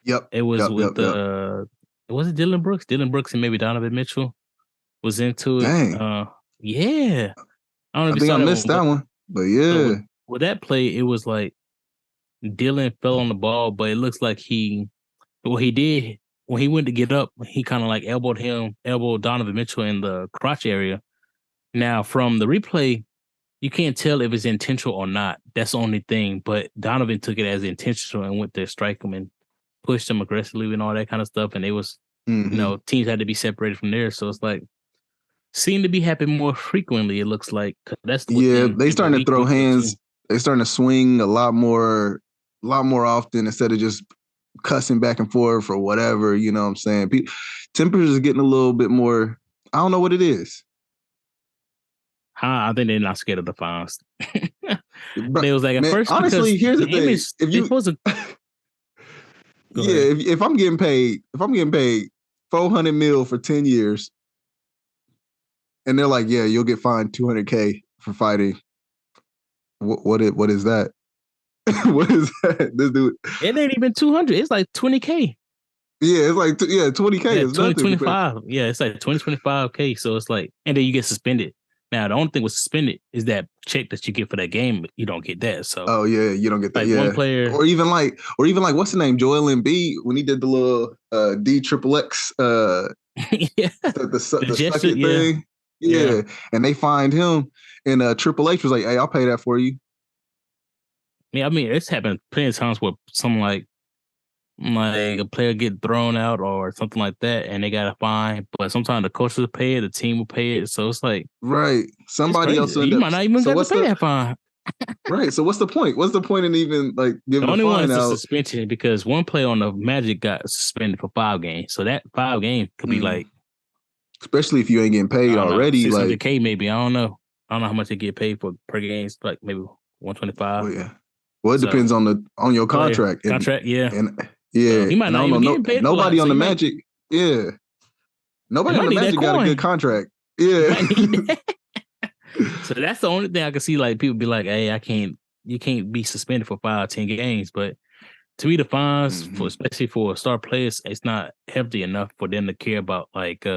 Yep. It was with was it Dylan Brooks? Dylan Brooks and maybe Donovan Mitchell was into it. Dang. Yeah. I don't know if you think saw I missed that one, but yeah. So with that play, it was like Dylan fell on the ball, but it looks like he did when he went to get up, he kind of like elbowed Donovan Mitchell in the crotch area. Now, from the replay, you can't tell if it's intentional or not. That's the only thing. But Donovan took it as intentional and went to strike him and pushed him aggressively and all that kind of stuff. And it was, teams had to be separated from there. So it's like, seem to be happening more frequently, it looks like. That's they starting to throw hands. They starting to swing a lot more often instead of just cussing back and forth or whatever. You know what I'm saying? Temperatures are getting a little bit more. I don't know what it is. I think they're not scared of the fines. They was like at first. Honestly, here's the thing: if I'm getting paid $400 million for 10 years, and they're like, yeah, you'll get fined $200K for fighting. What is that? What is that? This dude. It ain't even 200. It's like 20K. Yeah, it's like 20K. Yeah, is 25. Yeah, it's like 25K. So it's like, and then you get suspended. Now the only thing with suspended is that check that you get for that game. You don't get that. So you don't get that. Like one player, or even like what's the name? Joel Embiid when he did the little DXXX the second thing. Yeah, and they fined him, and Triple H was like, "Hey, I'll pay that for you." Yeah, I mean, it's happened plenty of times where something like a player get thrown out or something like that, and they got a fine. But sometimes the coach will pay it, the team will pay it. So it's like somebody else. You might not even got to pay that fine. Right. So what's the point? What's the point in even like giving the only a fine one is out? The suspension because one player on the Magic got suspended for 5 games. So that 5 games could be like, especially if you ain't getting paid already, 600K maybe. I don't know how much they get paid for per game. Like maybe 125. Well, yeah. Well, it depends on your contract. Contract, and so he might not even get paid. Nobody on the Magic. Yeah. Nobody on the Magic got a good contract. Yeah. So that's the only thing I can see. Like people be like, "Hey, you can't be suspended for 5-10 games." But to me, the fines especially for star players, it's not hefty enough for them to care about fighting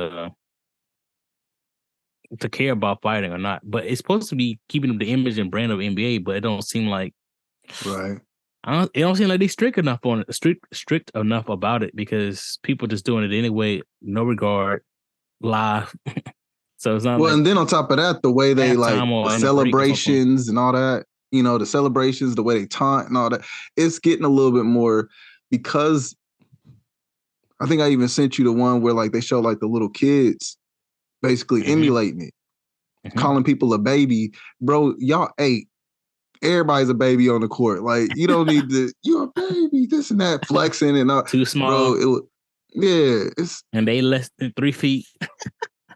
or not. But it's supposed to be keeping up the image and brand of NBA. But it don't seem like right. It don't seem like they strict enough about it because people just doing it anyway, no regard, live. So it's not. Well, and then on top of that, the way they like the celebrations and all that, the celebrations, the way they taunt and all that, it's getting a little bit more because I think I even sent you the one where like they show like the little kids basically emulating it, calling people a baby, bro. Y'all 8. Everybody's a baby on the court. Like, you don't need to, you're a baby, this and that, flexing and all. Too small. Bro, and they less than 3 feet.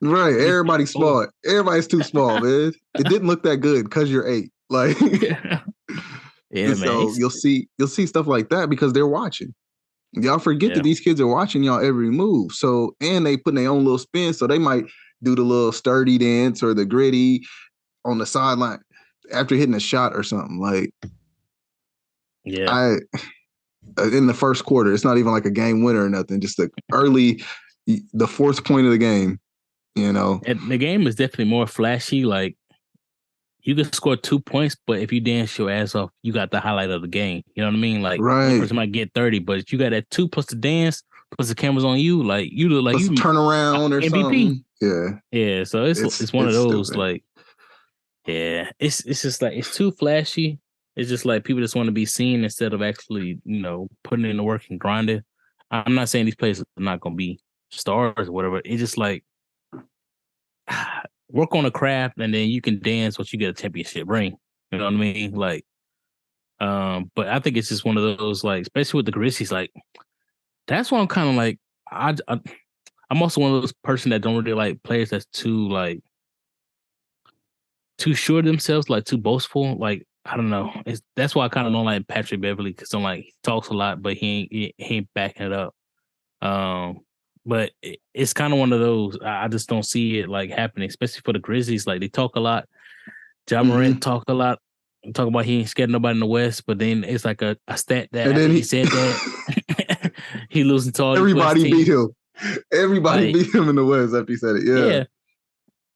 Right. Everybody's small. Everybody's too small, man. It didn't look that good because you're 8. Like, yeah, so you'll see stuff like that because they're watching. Y'all forget that these kids are watching y'all every move. So, and they put their own little spin. So they might do the little sturdy dance or the gritty on the sideline after hitting a shot or something. Like, in the first quarter, it's not even like a game winner or nothing. Just the 4th point of the game, And the game is definitely more flashy. Like, you can score 2 points, but if you dance your ass off, you got the highlight of the game. You know what I mean? Like, one person might get 30, but if you got that 2 plus the dance, plus the cameras on you, like, you look like plus you turn around or MVP. Something. Yeah. So it's one of those stupid. Like, it's just like it's too flashy. It's just like people just want to be seen instead of actually, putting in the work and grinding. I'm not saying these players are not going to be stars or whatever. It's just like work on a craft and then you can dance once you get a championship ring. You know what I mean? Like, but I think it's just one of those, like, especially with the Grizzlies, like, that's why I'm kind of like, I'm also one of those person that don't really like players that's too, like, too sure of themselves, like too boastful. Like, I don't know. That's why I kind of don't like Patrick Beverly, because I'm like, he talks a lot, but he ain't backing it up. But it's kind of one of those. I just don't see it like happening, especially for the Grizzlies. Like, they talk a lot. Morant talk a lot. Talk about he ain't scared of nobody in the West, but then it's like a stat that after he said that he losing to all everybody these beat him. Everybody beat him in the West after he said it. Yeah.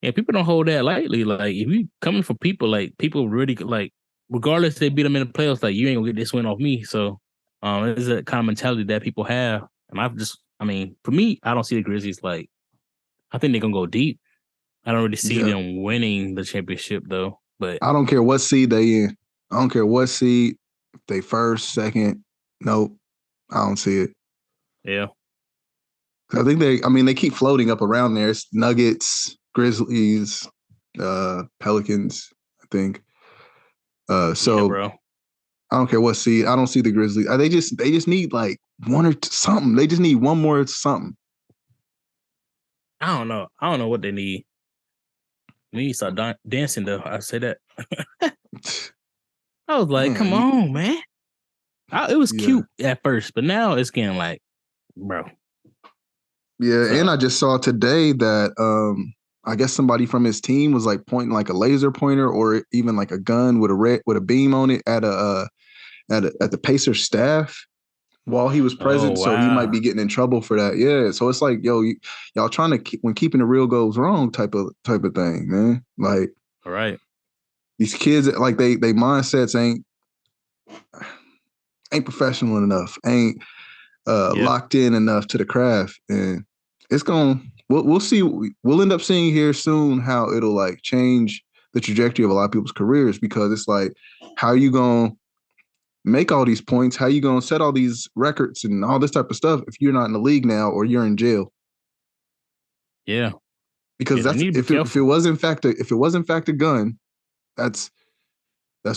Yeah, people don't hold that lightly. Like, if you coming from people, like, people really, like, regardless if they beat them in the playoffs, like, you ain't gonna get this win off me. So, it's a kind of mentality that people have. And for me, I don't see the Grizzlies, like, I think they're gonna go deep. I don't really see them winning the championship, though. But I don't care what seed they in. I don't care what seed. If they first, second, nope. I don't see it. Yeah. I think they keep floating up around there. It's Nuggets, Grizzlies, Pelicans, I think. Bro. I don't care what seed. I don't see the Grizzlies. They just need like one or something. They just need one more something. I don't know. I don't know what they need. We need to start dancing, though. I say that. I was like, come on, man. It was cute at first, but now it's getting like, bro. Yeah, so. And I just saw today that I guess somebody from his team was like pointing like a laser pointer or even like a gun with a beam on it at the Pacers staff while he was present. Oh, wow. So he might be getting in trouble for that. Yeah. So it's like, yo, y'all trying to when keeping the real goes wrong type of thing, man. Like, all right. These kids, like they mindsets ain't professional enough, ain't locked in enough to the craft, and it's we'll see. We'll end up seeing here soon how it'll like change the trajectory of a lot of people's careers, because it's like, how are you gonna make all these points? How are you gonna set all these records and all this type of stuff if you're not in the league now or you're in jail? Yeah, because that's if it was in fact a gun, that's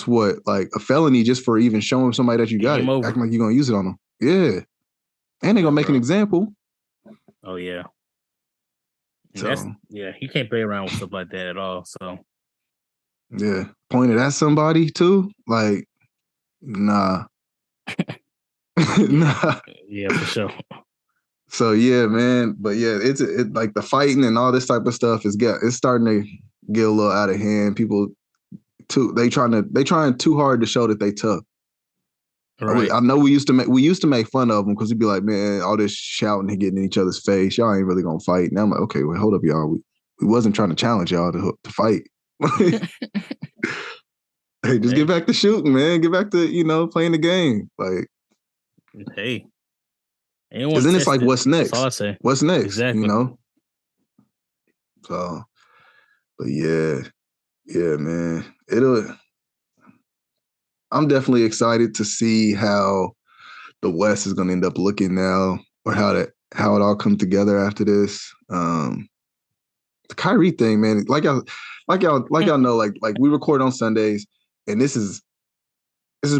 what, like a felony just for even showing somebody that you got it, acting like you're gonna use it on them. Yeah, and they're gonna make an example. Oh yeah. So he can't play around with stuff like that at all. So yeah, pointed at somebody too, like nah. Nah. Yeah, for sure. So yeah, man. But yeah, it's like the fighting and all this type of stuff it's starting to get a little out of hand. People they trying too hard to show that they tough. Right. I know we used to make fun of them because we'd be like, man, all this shouting and getting in each other's face, y'all ain't really gonna fight. Now I'm like, okay, well, hold up, y'all. We wasn't trying to challenge y'all to fight. Hey, just get back to shooting, man. Get back to playing the game. Like, hey, because then it's like, what's next? That's all I say. What's next? Exactly. So, but yeah, man. I'm definitely excited to see how the West is going to end up looking now, or how it all comes together after this. The Kyrie thing, man, like y'all know, like we record on Sundays, and this is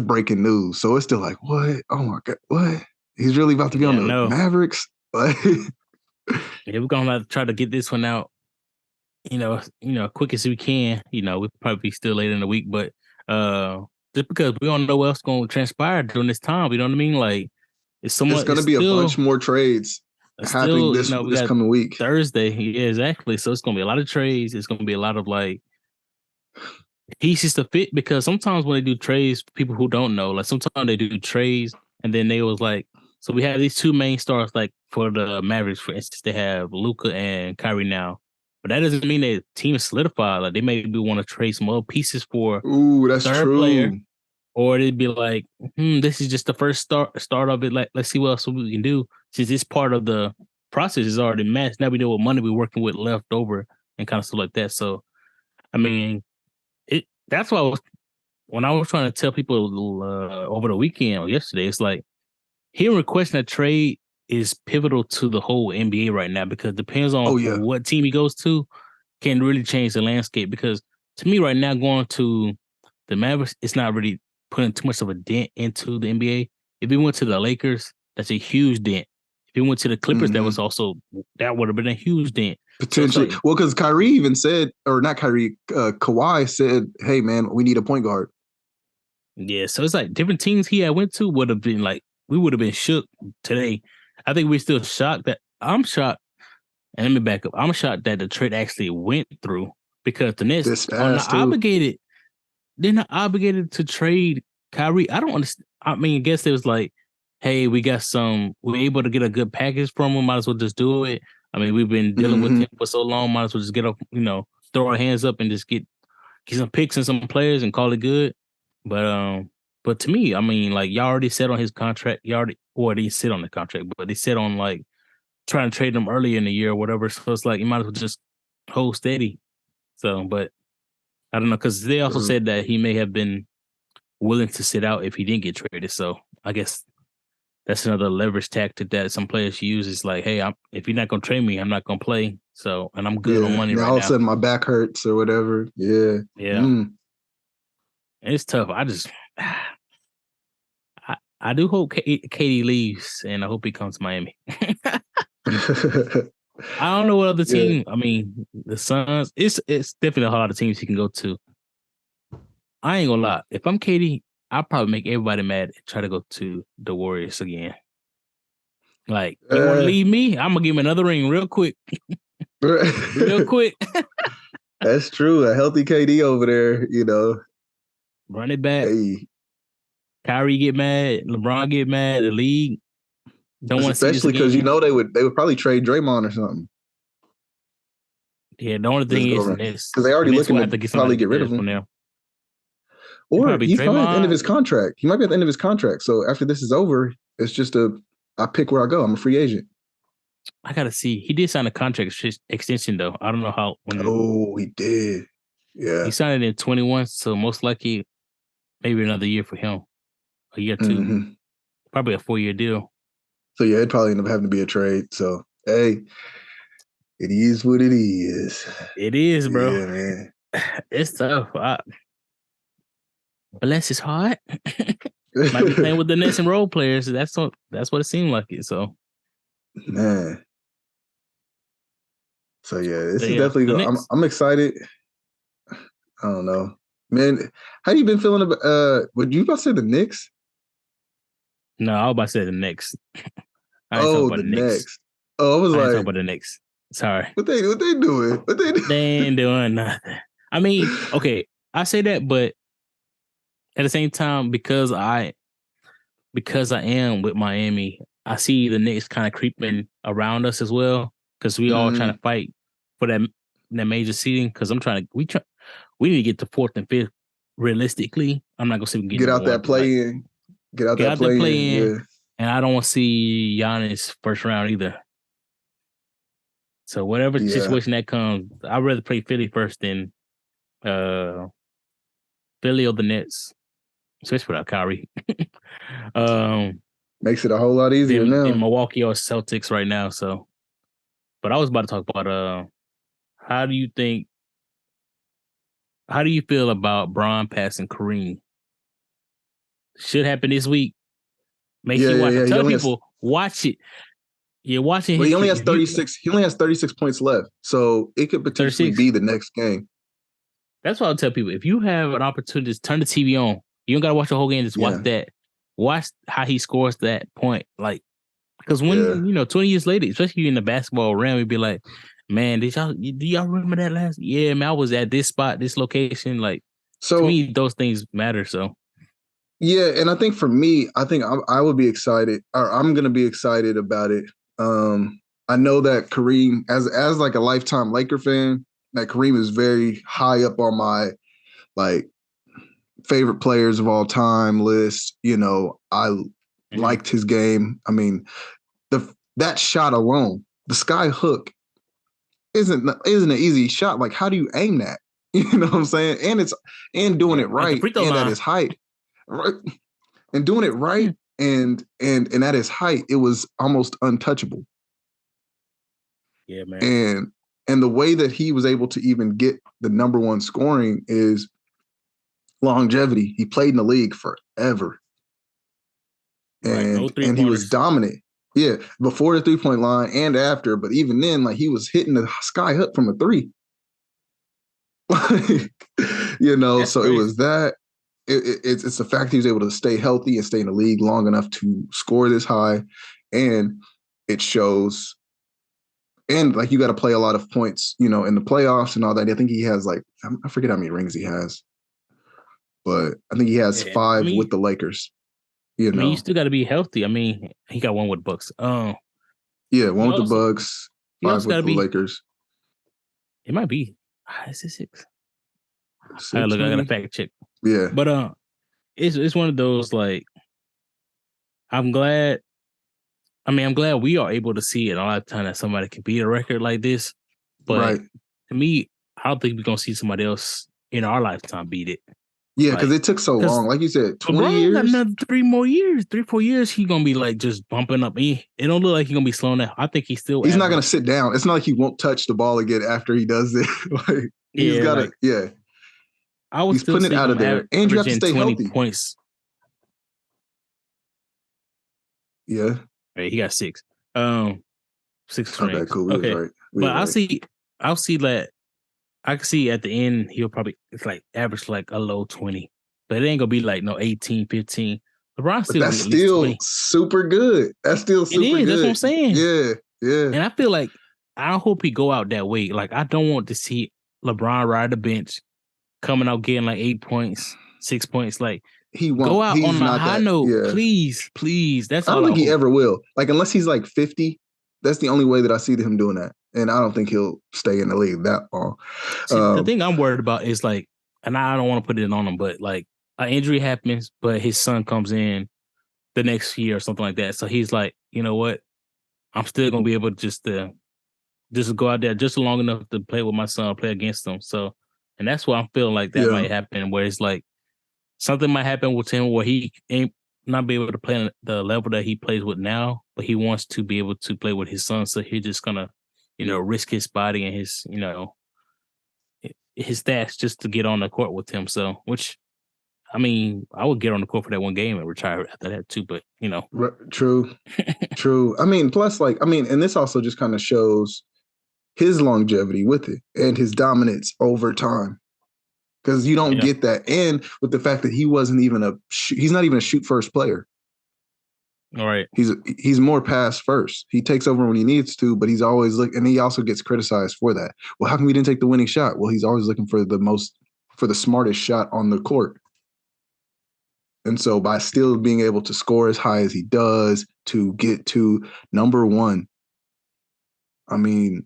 breaking news. So it's still like, what? Oh my God, what? He's really about to be on the Mavericks? Like, yeah, we're gonna try to get this one out, quick as we can. We'll probably be still later in the week, but just because we don't know what's going to transpire during this time, you know what I mean? Like, it's going to be a bunch more trades happening this coming week. Thursday, yeah, exactly. So it's going to be a lot of trades. It's going to be a lot of like pieces to fit, because sometimes when they do trades, people who don't know, like sometimes they do trades and then they was like, so we have these two main stars, like for the Mavericks, for instance, they have Luka and Kyrie now. But that doesn't mean their team is solidified. Like, they maybe want to trade some other pieces for that's third true. Player. Or they'd be like, this is just the first start of it. Like, let's see what else we can do. Since this part of the process is already matched, now we know what money we're working with left over and kind of stuff like that. So, I mean, that's why when I was trying to tell people over the weekend or yesterday, it's like, hearing requesting a trade is pivotal to the whole NBA right now, because it depends on what team he goes to can really change the landscape. Because to me right now, going to the Mavericks, it's not really putting too much of a dent into the NBA. If he went to the Lakers, that's a huge dent. If he went to the Clippers, that would have been a huge dent. Potentially. So Well, because Kyrie even said, or not Kyrie, Kawhi said, hey, man, we need a point guard. Yeah, so it's like different teams he had went to would have been like, we would have been shook today. I think we're still shocked that I'm shocked. And let me back up. I'm shocked that the trade actually went through because the Nets are not obligated. They're not obligated to trade Kyrie. I don't understand. I mean, I guess it was like, hey, we're able to get a good package from him. Might as well just do it. I mean, we've been dealing with him for so long. Might as well just get up, throw our hands up and just get some picks and some players and call it good. But to me, I mean, like y'all already set on his contract. They sit on the contract, but they sit on like trying to trade him earlier in the year or whatever. So it's like you might as well just hold steady. So, but I don't know, because they also said that he may have been willing to sit out if he didn't get traded. So I guess that's another leverage tactic that some players use. Is like, hey, if you're not gonna trade me, I'm not gonna play. So, and I'm good on money right now. All of a sudden, my back hurts or whatever. Yeah, yeah. It's tough. I do hope KD leaves, and I hope he comes to Miami. I don't know what other team. I mean, the Suns. It's definitely a lot of teams he can go to. I ain't gonna lie. If I'm KD, I'll probably make everybody mad and try to go to the Warriors again. Like, you want to leave me? I'm gonna give him another ring real quick. Real quick. That's true. A healthy KD over there, Run it back. Hey. Kyrie get mad. LeBron get mad. The league don't want to see this again. Especially because they would probably trade Draymond or something. Yeah, the only thing is because they already looking to probably get rid of him now. Or he's probably at the end of his contract. He might be at the end of his contract. So after this is over, it's just I pick where I go. I'm a free agent. I gotta see. He did sign a contract extension though. I don't know how. He did. Yeah, he signed it in 21, so most likely maybe another year for him. A year or two. Probably a 4-year deal. So yeah, it'd probably end up having to be a trade. So hey, it is what it is. It is, bro. Yeah, man. It's tough. Bless his heart. Might be playing with the Nets and role players. That's what it seemed like it. So, man. So yeah, this is definitely good. I'm excited. I don't know, man. How you been feeling about? Would you about to say the Knicks? No, I was about to say the Knicks. The Knicks. Oh, I was talking about the Knicks. Sorry. What they doing? They ain't doing nothing. I mean, okay, I say that, but at the same time, because I am with Miami, I see the Knicks kind of creeping around us as well, because we all trying to fight for that major seeding. Because we need to get to 4th and 5th. Realistically, I'm not gonna say we can get out that play in. Get out that play in. Yeah. And I don't want to see Giannis first round either. So whatever situation that comes, I'd rather play Philly first than Philly or the Nets, especially without Kyrie. Makes it a whole lot easier now. In Milwaukee or Celtics right now. So, but I was about to talk about how do you feel about Bron passing Kareem? Should happen this week. Make sure you watch it. Tell people watch it. You're watching. Well, he only has 36. He only has 36 points left, so it could potentially be the next game. That's what I'll tell people. If you have an opportunity to turn the TV on, you don't gotta watch the whole game. Just watch that. Watch how he scores that point. Like, because when 20 years later, especially in the basketball realm, you'd be like, "Man, do y'all remember that last? Yeah, man, I was at this spot, this location. Like, so to me, those things matter. So." Yeah, and I think for me, I would be excited, or I'm gonna be excited about it. I know that Kareem, as like a lifetime Laker fan, that Kareem is very high up on my like favorite players of all time list. I liked his game. I mean, that shot alone, the sky hook, isn't an easy shot. Like, how do you aim that? You know what I'm saying? And doing it right and at his height. Right, and doing it right, and at his height, it was almost untouchable. Yeah, man. And the way that he was able to even get the number one scoring is longevity. He played in the league forever, and he was dominant. Yeah, before the 3-point line and after, but even then, like he was hitting the sky up from a 3. Like, That's so it crazy. was that. It's the fact he was able to stay healthy and stay in the league long enough to score this high, and it shows. And like you got to play a lot of points, in the playoffs and all that. I think he has like I forget how many rings he has, but I think he has 5 with the Lakers. I mean, you still got to be healthy. I mean, he got 1 with Bucks. Yeah, 1 with the Bucks, 5 with the Lakers. It might be. Is it 6? 6 look, I got to fact check. Yeah, but it's one of those like. I'm glad we are able to see it a lot of time that somebody can beat a record like this. But to me, I don't think we're gonna see somebody else in our lifetime beat it. Yeah, because it took so long. Like you said, 20 years. Got another 3-4 years. He's gonna be like just bumping up. It don't look like he's gonna be slowing down. I think he's not gonna sit down. It's not like he won't touch the ball again after he does it. Like he's gotta. I was he's putting it out of there, and you have to stay 20 healthy. Points. Yeah. Right, he got 6. 6 rings. Okay, cool. Okay, right. But I'll see that. I can see at the end he'll probably average like a low 20, but it ain't gonna be like no 18, 15. LeBron still. But that's still super good. That's still super good. That's what I'm saying. Yeah. And I feel like I hope he go out that way. Like I don't want to see LeBron ride the bench, coming out getting like 8 points, 6 points. Like he won't go out on a high note, please. That's I don't think he ever will. Like unless he's like 50, that's the only way that I see him doing that. And I don't think he'll stay in the league that long. See, the thing I'm worried about is like, and I don't want to put it on him, but like an injury happens, but his son comes in the next year or something like that. So he's like, you know what? I'm still gonna be able to just go out there just long enough to play with my son, play against him. So, and that's what I'm feeling like that might happen, where it's like something might happen with him where he ain't not be able to play on the level that he plays with now, but he wants to be able to play with his son. So he's just gonna, risk his body and his, his stats just to get on the court with him. So, which, I mean, I would get on the court for that one game and retire after that too. But true. I mean, plus, and this also just kind of shows his longevity with it and his dominance over time. Because you don't get that, and with the fact that he wasn't even he's not even a shoot first player. All right, he's more pass first. He takes over when he needs to, but he's always and he also gets criticized for that. Well, how come he didn't take the winning shot? Well, he's always looking for the smartest shot on the court. And so by still being able to score as high as he does to get to number 1, I mean,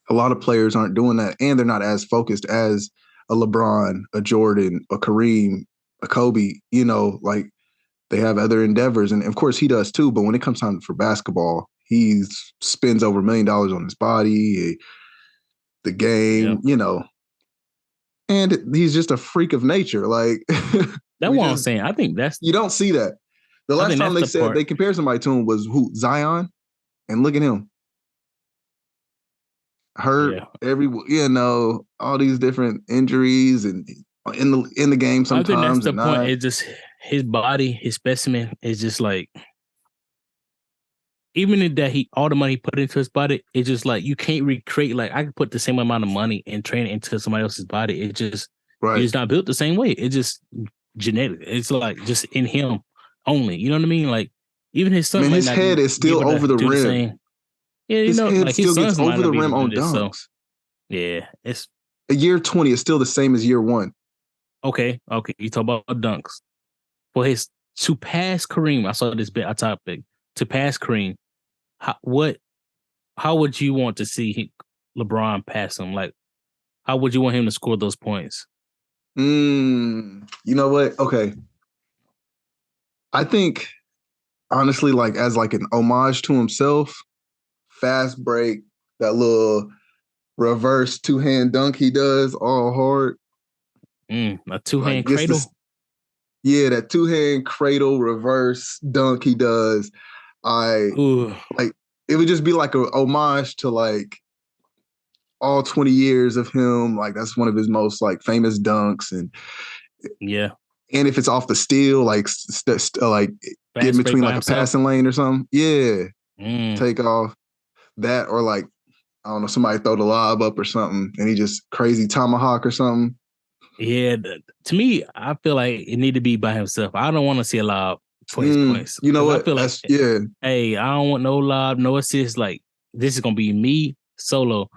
a lot of players aren't doing that, and they're not as focused as a LeBron, a Jordan, a Kareem, a Kobe, like they have other endeavors. And of course he does too. But when it comes time for basketball, he spends over $1 million on his body, the game, and he's just a freak of nature. Like that's what I'm saying. I think you don't see that. The last time they said they compared somebody to him was Zion, and look at him. Hurt all these different injuries and in the game sometimes. I think that's the point. It's just his body, his specimen is just like, even if that all the money he put into his body, it's just like you can't recreate. Like I could put the same amount of money and train it into somebody else's body. It just it's not built the same way. It's just genetic. It's like just in him only. You know what I mean? Like even his son. His head is still over the rim. Yeah, his head like still gets over the rim on dunks. So, yeah, it's a year 20 is still the same as year 1. Okay. You talk about dunks. For to pass Kareem, I saw this bit I topic to pass Kareem. How would you want to see LeBron pass him? Like, how would you want him to score those points? You know what? Okay, I think honestly, like as like an homage to himself. Fast break, that little reverse 2-hand dunk he does all hard. A 2-hand cradle? That 2-hand cradle reverse dunk he does. It would just be like a homage to like all 20 years of him. Like that's one of his most like famous dunks. And yeah. And if it's off the steal, like get in between like a passing lane or something. Yeah. Take off that, or like, I don't know, somebody throw the lob up or something and he just crazy tomahawk or something. Yeah, to me, I feel like it need to be by himself. I don't want to see a lob for his points. You know what? I feel like, hey, I don't want no lob, no assist. Like, this is gonna be me solo.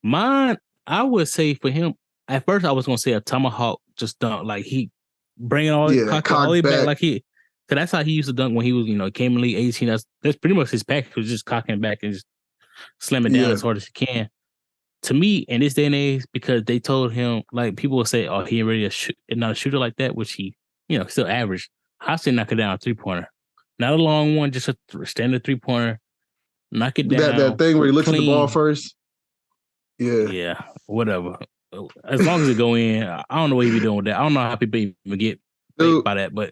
Mine, I would say for him, at first I was gonna say a tomahawk just dunk, like he bringing all the way back, like cause that's how he used to dunk when he was, came in league 18. That's pretty much his package, was just cocking back and just slamming down as hard as he can. To me, in this day and age, because they told him, like, people will say, "Oh, he ain't really not a shooter like that," which he, still average. I say knock it down a 3-pointer, not a long one, just a standard 3-pointer. Knock it down. That thing where he looks at the ball first. Yeah, whatever. As long as it go in, I don't know what he be doing with that. I don't know how people even get paid by that, but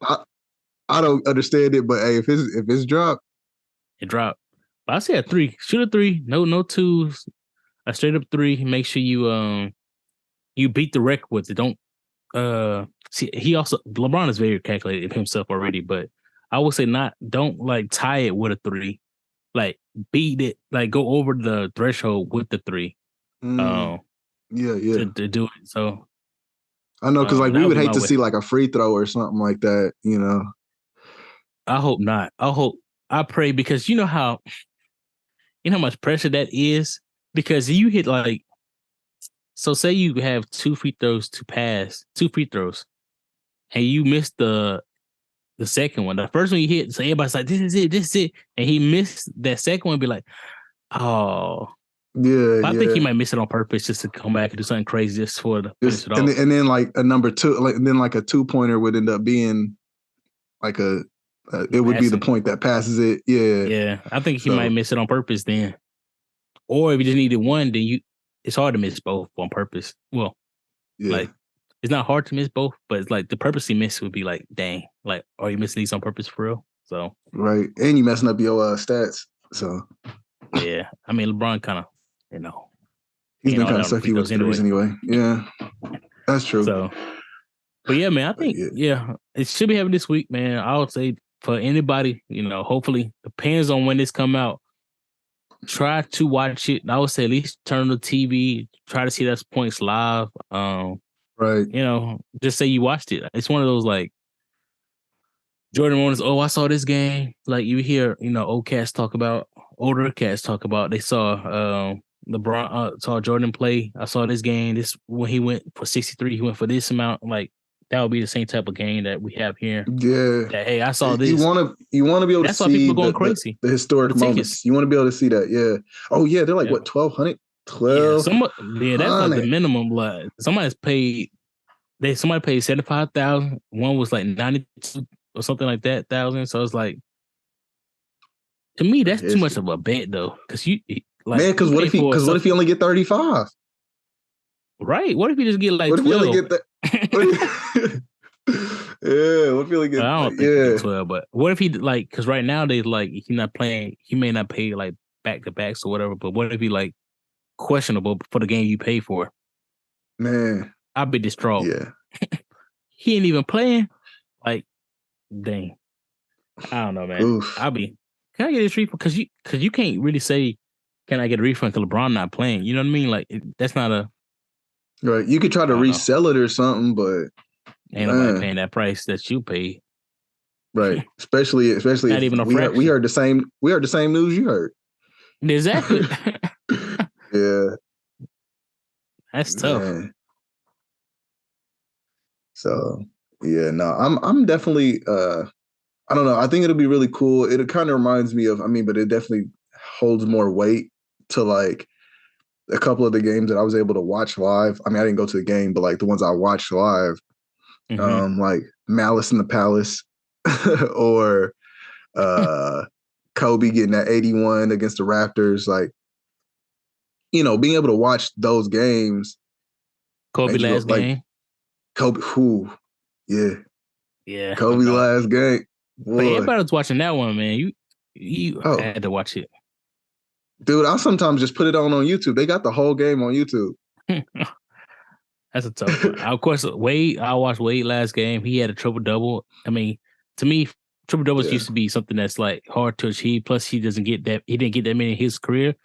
I don't understand it. But hey, if it's dropped, it dropped. But I say a 3, shoot a 3, no twos. A straight up 3. Make sure you beat the record with it. Don't see. LeBron is very calculated himself already, but I would say don't like tie it with a 3. Like beat it. Like go over the threshold with the 3. Yeah. To do it. So I know, because like we would hate to see like a free throw or something like that. I hope not. I pray, because you know how much pressure that is. Because you hit like, so say you have 2 free throws to pass, 2 free throws, and you missed the second one. The first one you hit, so everybody's like, this is it. And he missed that second one, be like, oh. Yeah. I think he might miss it on purpose just to come back and do something crazy just for the finish it off. And then like a number 2, and then like a 2-pointer would end up being like it would be the point that passes it. Yeah. Yeah. I think he might miss it on purpose then. Or if you just needed one, then it's hard to miss both on purpose. Well, like, it's not hard to miss both, but it's like the purposely miss would be like, dang, like, are you missing these on purpose for real? So right, and you messing up your stats. So yeah, I mean, LeBron kind of, he's been kind of sucky with threes anyway. Yeah, that's true. So, but yeah, man, I think it should be happening this week, man. I would say for anybody, hopefully depends on when this come out. Try to watch it. I would say at least turn on the TV. Try to see those points live. Right. Just say you watched it. It's one of those like Jordan Warner's. Oh, I saw this game. Like you hear, older cats talk about. They saw LeBron. Saw Jordan play. I saw this game. This when he went for 63. He went for this amount. Like that would be the same type of game that we have here. Yeah. That, hey, I saw this. You want to be able to see. That's why people are going crazy. The historic moments. You want to be able to see that. Yeah. Oh yeah, they're like what, 1,200? 12. Yeah, that's like the minimum. Like somebody paid $75,000. One was like 92 or something like that thousand. So it's like, to me, that's too much of a bet though. Because because what if he only get 35? Right. What if you just get like 12? What if you only get that? Yeah, what if he only get? I don't think he get 12, but what if he like? Because right now they like he's not playing. He may not pay like back to backs or whatever. But what if he like questionable for the game you pay for? Man, I'd be distraught. Yeah, he ain't even playing. Like, dang, I don't know, man. Oof. Can I get this refund? Because you can't really say, can I get a refund because LeBron not playing? You know what I mean? Like that's not a. Right, you could try to resell it or something, but ain't nobody paying that price that you pay. Right, especially not even we heard the same news you heard. Exactly. Yeah, that's tough. Man. So yeah, no, I'm definitely I don't know. I think it'll be really cool. It kind of reminds me of, but it definitely holds more weight to like a couple of the games that I was able to watch live. I didn't go to the game, but like the ones I watched live, like Malice in the Palace or Kobe getting that 81 against the Raptors. Like, being able to watch those games. Kobe last game. Kobe, yeah. Kobe's last game. Boy. But everybody was watching that one, man. You had to watch it. Dude, I'll sometimes just put it on YouTube. They got the whole game on YouTube. That's a tough one. Of course, I watched Wade last game. He had a triple-double. To me, triple doubles used to be something that's like hard to achieve. Plus, he didn't get that many in his career.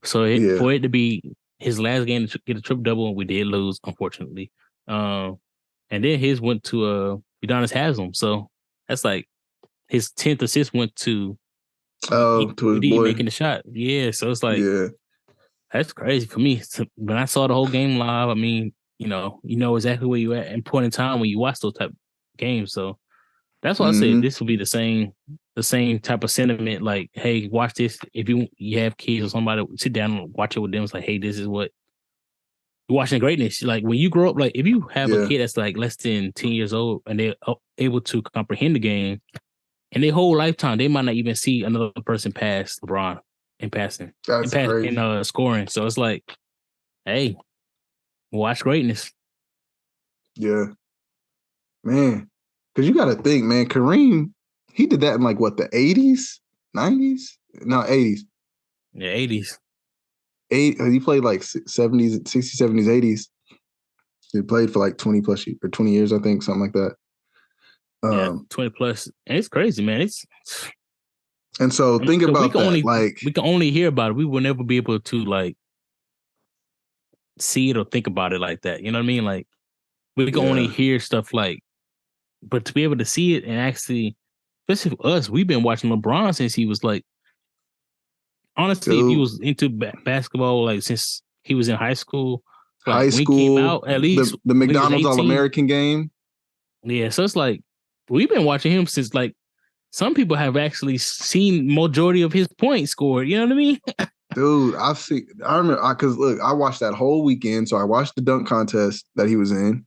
So for it to be his last game to get a triple double, we did lose, unfortunately. And then his went to Udonis Haslam. So that's like his 10th assist went to to his boy making the shot. Yeah, so it's like that's crazy for me. So when I saw the whole game live, I mean, you know exactly where you at in point in time when you watch those type of games. So that's why I say this will be the same type of sentiment. Like, hey, watch this. If you have kids or somebody, sit down and watch it with them. It's like, hey, this is what you're watching greatness. Like when you grow up, like if you have a kid that's like less than 10 years old and they're able to comprehend the game, and their whole lifetime, they might not even see another person pass LeBron in passing. That's crazy. In scoring. So it's like, hey, watch greatness. Yeah. Man. Because you got to think, man, Kareem, he did that in like what, the 80s? 90s? No, 80s. Yeah, 80s. He played like 70s, 60s, 70s, 80s. He played for like 20 years, I think, something like that. 20 plus. And it's crazy, man. And so think about that. We can only hear about it. We will never be able to like see it or think about it like that. You know what I mean? Like we can only hear stuff like, but to be able to see it and actually, especially for us, we've been watching LeBron since he was like, honestly, if he was into basketball, like since he was in high school. Like, high school, when he came out, at least the McDonald's All-American game. Yeah, so it's like, we've been watching him since like, some people have actually seen majority of his points scored. You know what I mean? Dude, I remember, because look, I watched that whole weekend. So I watched the dunk contest that he was in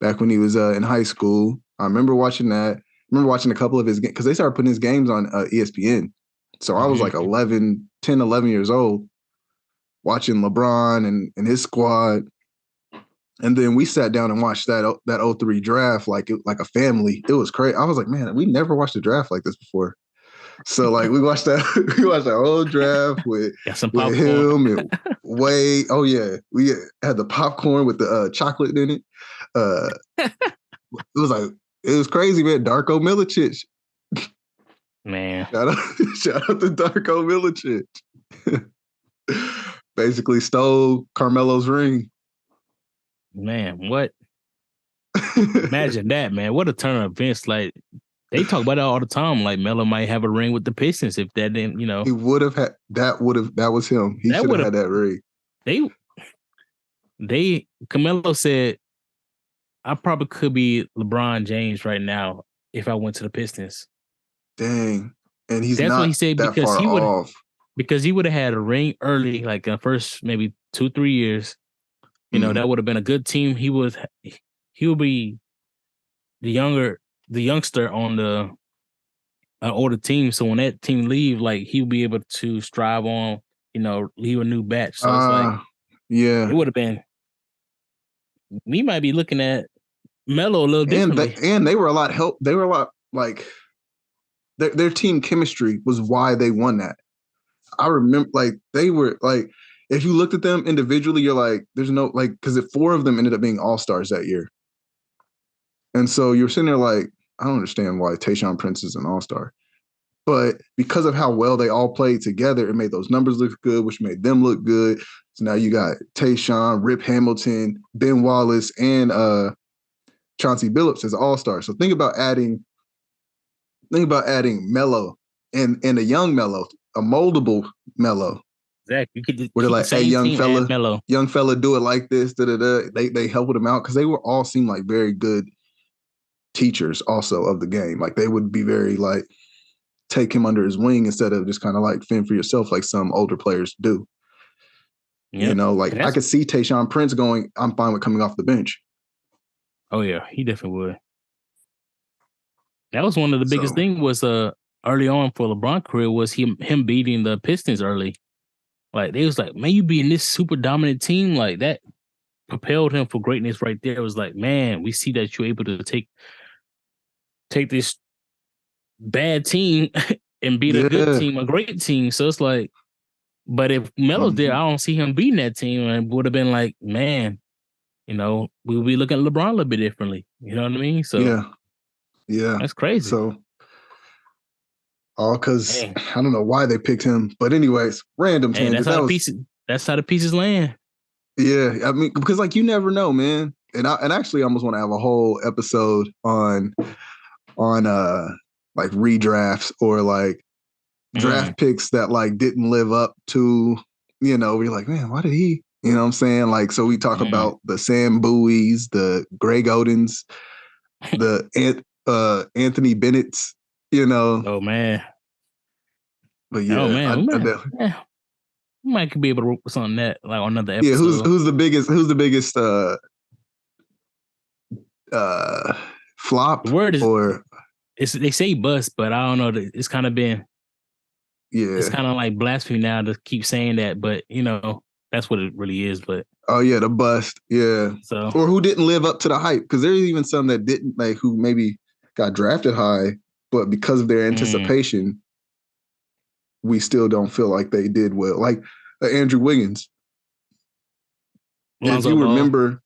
back when he was in high school. I remember watching that. I remember watching a couple of his games because they started putting his games on ESPN. So I was like 10, 11 years old watching LeBron and his squad. And then we sat down and watched that 03 draft like a family. It was crazy. I was like, man, we never watched a draft like this before. So like we watched that whole draft with him and Wade. Oh yeah, we had the popcorn with the chocolate in it. It was crazy, man. Darko Milicic, man. Shout out to Darko Milicic. Basically stole Carmelo's ring. Man, what? Imagine that, man. What a turn of events. Like, they talk about it all the time. Like, Melo might have a ring with the Pistons if that didn't, He would have had, that was him. He should have had that ring. Carmelo said, I probably could be LeBron James right now if I went to the Pistons. Dang. And that's not what he said, that because far off. Because he would have had a ring early, like the first maybe 2-3 years. That would have been a good team. He would be the youngster on the older team. So when that team leave, like he'll be able to strive on, leave a new batch. So it's like, it would have been. We might be looking at Melo a little differently. And they were a lot like their team chemistry was why they won that. I remember like they were like. If you looked at them individually, you're like, there's no, like, because 4 of them ended up being all-stars that year. And so you're sitting there like, I don't understand why Tayshaun Prince is an all-star. But because of how well they all played together, it made those numbers look good, which made them look good. So now you got Tayshaun, Rip Hamilton, Ben Wallace, and Chauncey Billups as all-stars. So think about adding Melo and a young Melo, a moldable Melo. Exactly. Where they're like, hey, young fella, do it like this. They helped him out because they were all seemed like very good teachers also of the game. Like they would be very like take him under his wing instead of just kind of like fend for yourself like some older players do. Yep. I could see Tayshaun Prince going, I'm fine with coming off the bench. Oh yeah, he definitely would. That was one of the biggest things was early on for LeBron's career was him beating the Pistons early. Like they was like, man, you being this super dominant team like that propelled him for greatness right there. It was like, man, we see that you're able to take this bad team and beat a good team, a great team. So it's like, but if Melo's there, I don't see him beating that team, and would have been like, man, we'll be looking at LeBron a little bit differently. You know what I mean? So yeah, that's crazy. So All because I don't know why they picked him. But anyways, random tangent. That's how the pieces land. Yeah, I mean, because like you never know, man. And I actually almost want to have a whole episode on like redrafts or like draft picks that like didn't live up to, we're like, man, why did he? You know what I'm saying? Like, so we talk about the Sam Bowies, the Greg Odens, the Anthony Bennett's, Oh man. But yeah, oh man, we might be able to work with on that, like on another episode. Yeah, who's the biggest flop? The word is, or they say bust, but I don't know. It's kind of been, it's kind of like blasphemy now to keep saying that, but that's what it really is. But the bust, yeah. So or who didn't live up to the hype? Because there's even some that didn't, like who maybe got drafted high, but because of their anticipation, we still don't feel like they did well. Like Andrew Wiggins. If you remember,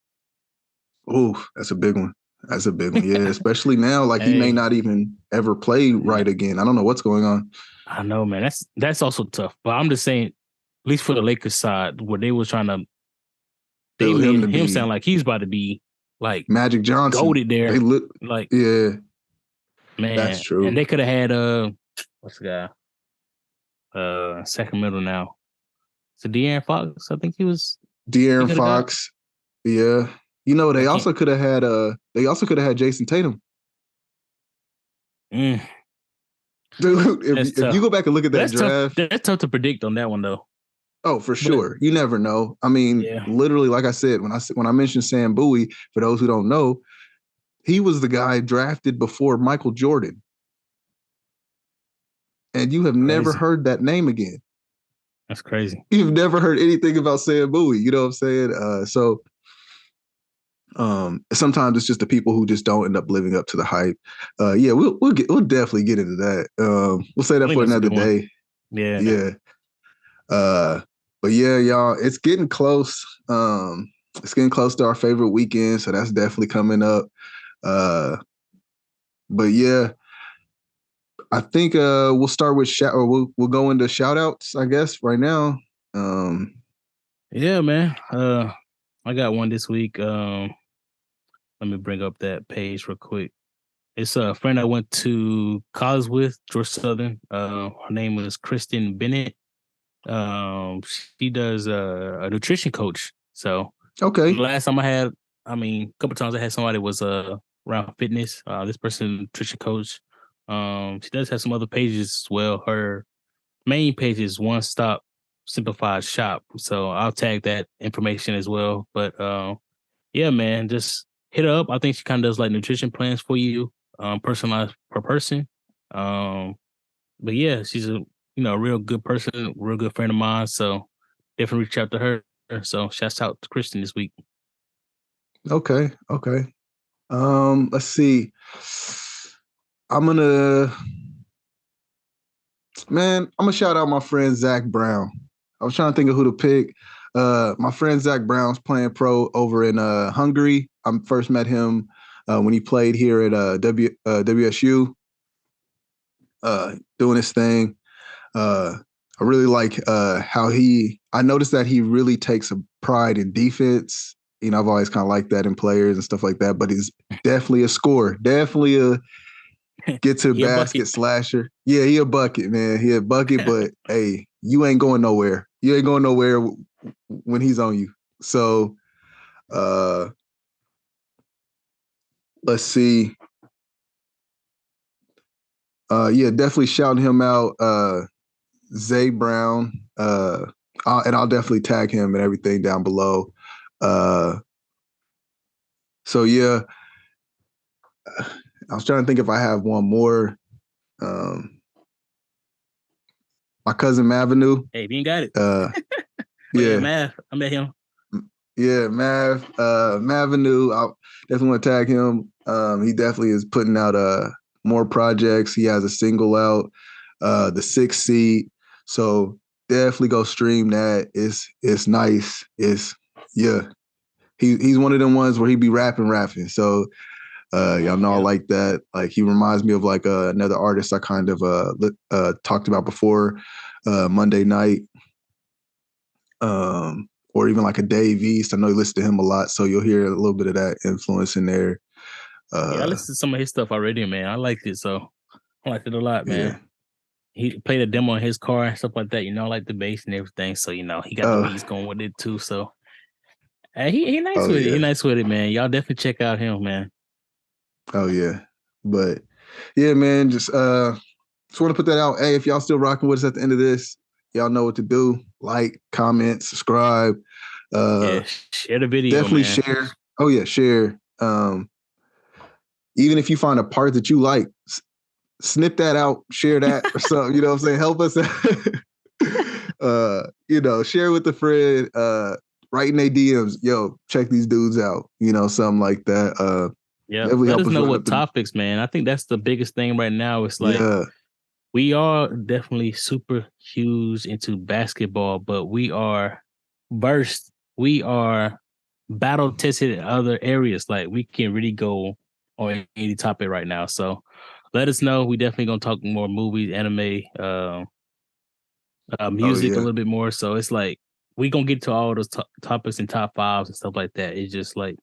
that's a big one. That's a big one. Yeah, especially now, like he may not even ever play right again. I don't know what's going on. I know, man. That's also tough. But I'm just saying, at least for the Lakers side, where they were trying to, they made him sound like he's about to be like Magic Johnson. Goated there. They look like, yeah, man. That's true. And they could have had what's the guy? Sacramento now. So De'Aaron Fox, I think he was. De'Aaron Fox, yeah. They also could have had Jason Tatum. Dude, if you go back and look at that draft, that's tough to predict on that one though. Oh, for sure. You never know. I mean, literally, like I said, when I mentioned Sam Bowie, for those who don't know, he was the guy drafted before Michael Jordan. And you have never heard that name again. That's crazy. You've never heard anything about Sam Bowie. You know what I'm saying? So sometimes it's just the people who just don't end up living up to the hype. We'll definitely get into that. We'll say that for another day. Yeah. Yeah. But yeah, y'all, it's getting close. It's getting close to our favorite weekend, so that's definitely coming up. But yeah, I think we'll start with we'll go into shout outs, I guess, right now. Yeah, man. I got one this week. Let me bring up that page real quick. It's a friend I went to college with, Georgia Southern. Her name was Christen Bennett. She does a nutrition coach. So okay. The last time a couple times I had somebody was around fitness. This person nutrition coach. She does have some other pages as well. Her main page is One Stop Simplified Shop. So I'll tag that information as well. But yeah, man, just hit her up. I think she kind of does like nutrition plans for you, personalized per person. But yeah, she's a real good person, real good friend of mine. So definitely reach out to her. So shouts out to Christen this week. Okay. Let's see. I'm gonna shout out my friend Zach Brown. I was trying to think of who to pick. My friend Zach Brown's playing pro over in Hungary. I first met him when he played here at WSU, doing his thing. I really like how I noticed that he really takes a pride in defense. I've always kind of liked that in players and stuff like that, but he's definitely a scorer, definitely a get to basket slasher. Yeah, he a bucket, man. He a bucket, but hey, you ain't going nowhere. You ain't going nowhere when he's on you. So let's see. Yeah, definitely shouting him out. Zay Brown. And I'll definitely tag him and everything down below. So yeah. I was trying to think if I have one more. My cousin Mavenue. Hey, you ain't got it. Yeah, Mav. I met him. Yeah, Mavenue. I definitely want to tag him. He definitely is putting out more projects. He has a single out, the 6th Seed. So definitely go stream that. It's nice. He's one of them ones where he be rapping. So Y'all know I like that. Like he reminds me of like another artist I kind of talked about before, Monday Night, or even like a Dave East. I know you listen to him a lot, so you'll hear a little bit of that influence in there. I listened to some of his stuff already, man. I liked it, so I liked it a lot, man. Yeah. He played a demo in his car and stuff like that. I like the bass and everything, so he got the beats going with it too. So he nice with it. He nice with it, man. Y'all definitely check out him, man. Oh yeah, but yeah, man. Just want to put that out. Hey, if y'all still rocking with us at the end of this, y'all know what to do. Like, comment, subscribe. Share the video. Definitely man. Share. Oh yeah, share. Even if you find a part that you like, snip that out, share that or something. You know what I'm saying? Help us. Share with a friend. Write in their DMs. Yo, check these dudes out. Something like that. Let us know what topics, man. I think that's the biggest thing right now. It's like we are definitely super huge into basketball, but we are versed. We are battle tested in other areas. Like we can really go on any topic right now. So let us know. We definitely gonna talk more movies, anime, music a little bit more. So it's like we gonna get to all those topics and top fives and stuff like that. It's just like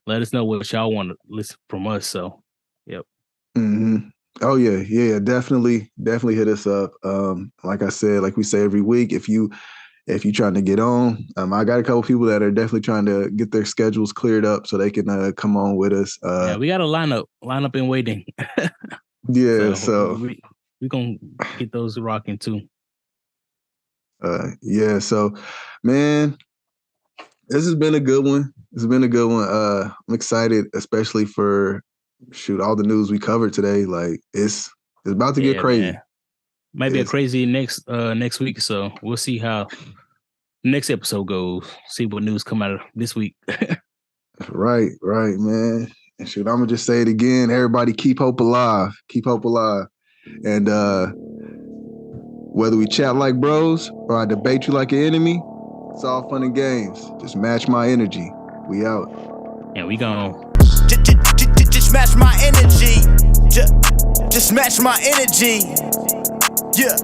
let us know what y'all want to listen from us. So, yep. Mm-hmm. Oh yeah, definitely hit us up. Like I said, like we say every week, if you trying to get on, I got a couple people that are definitely trying to get their schedules cleared up so they can come on with us. We got a lineup in waiting. so we gonna get those rocking too. So man, this has been a good one. I'm excited, especially for all the news we covered today. Like it's about to get crazy. Man. Might be a crazy next week. So we'll see how next episode goes. See what news come out of this week. Right, man. And I'm gonna just say it again. Everybody keep hope alive. And whether we chat like bros or I debate you like an enemy, it's all fun and games. Just match my energy. We out. Yeah, we gone. Just match my energy. Just match my energy. Yeah.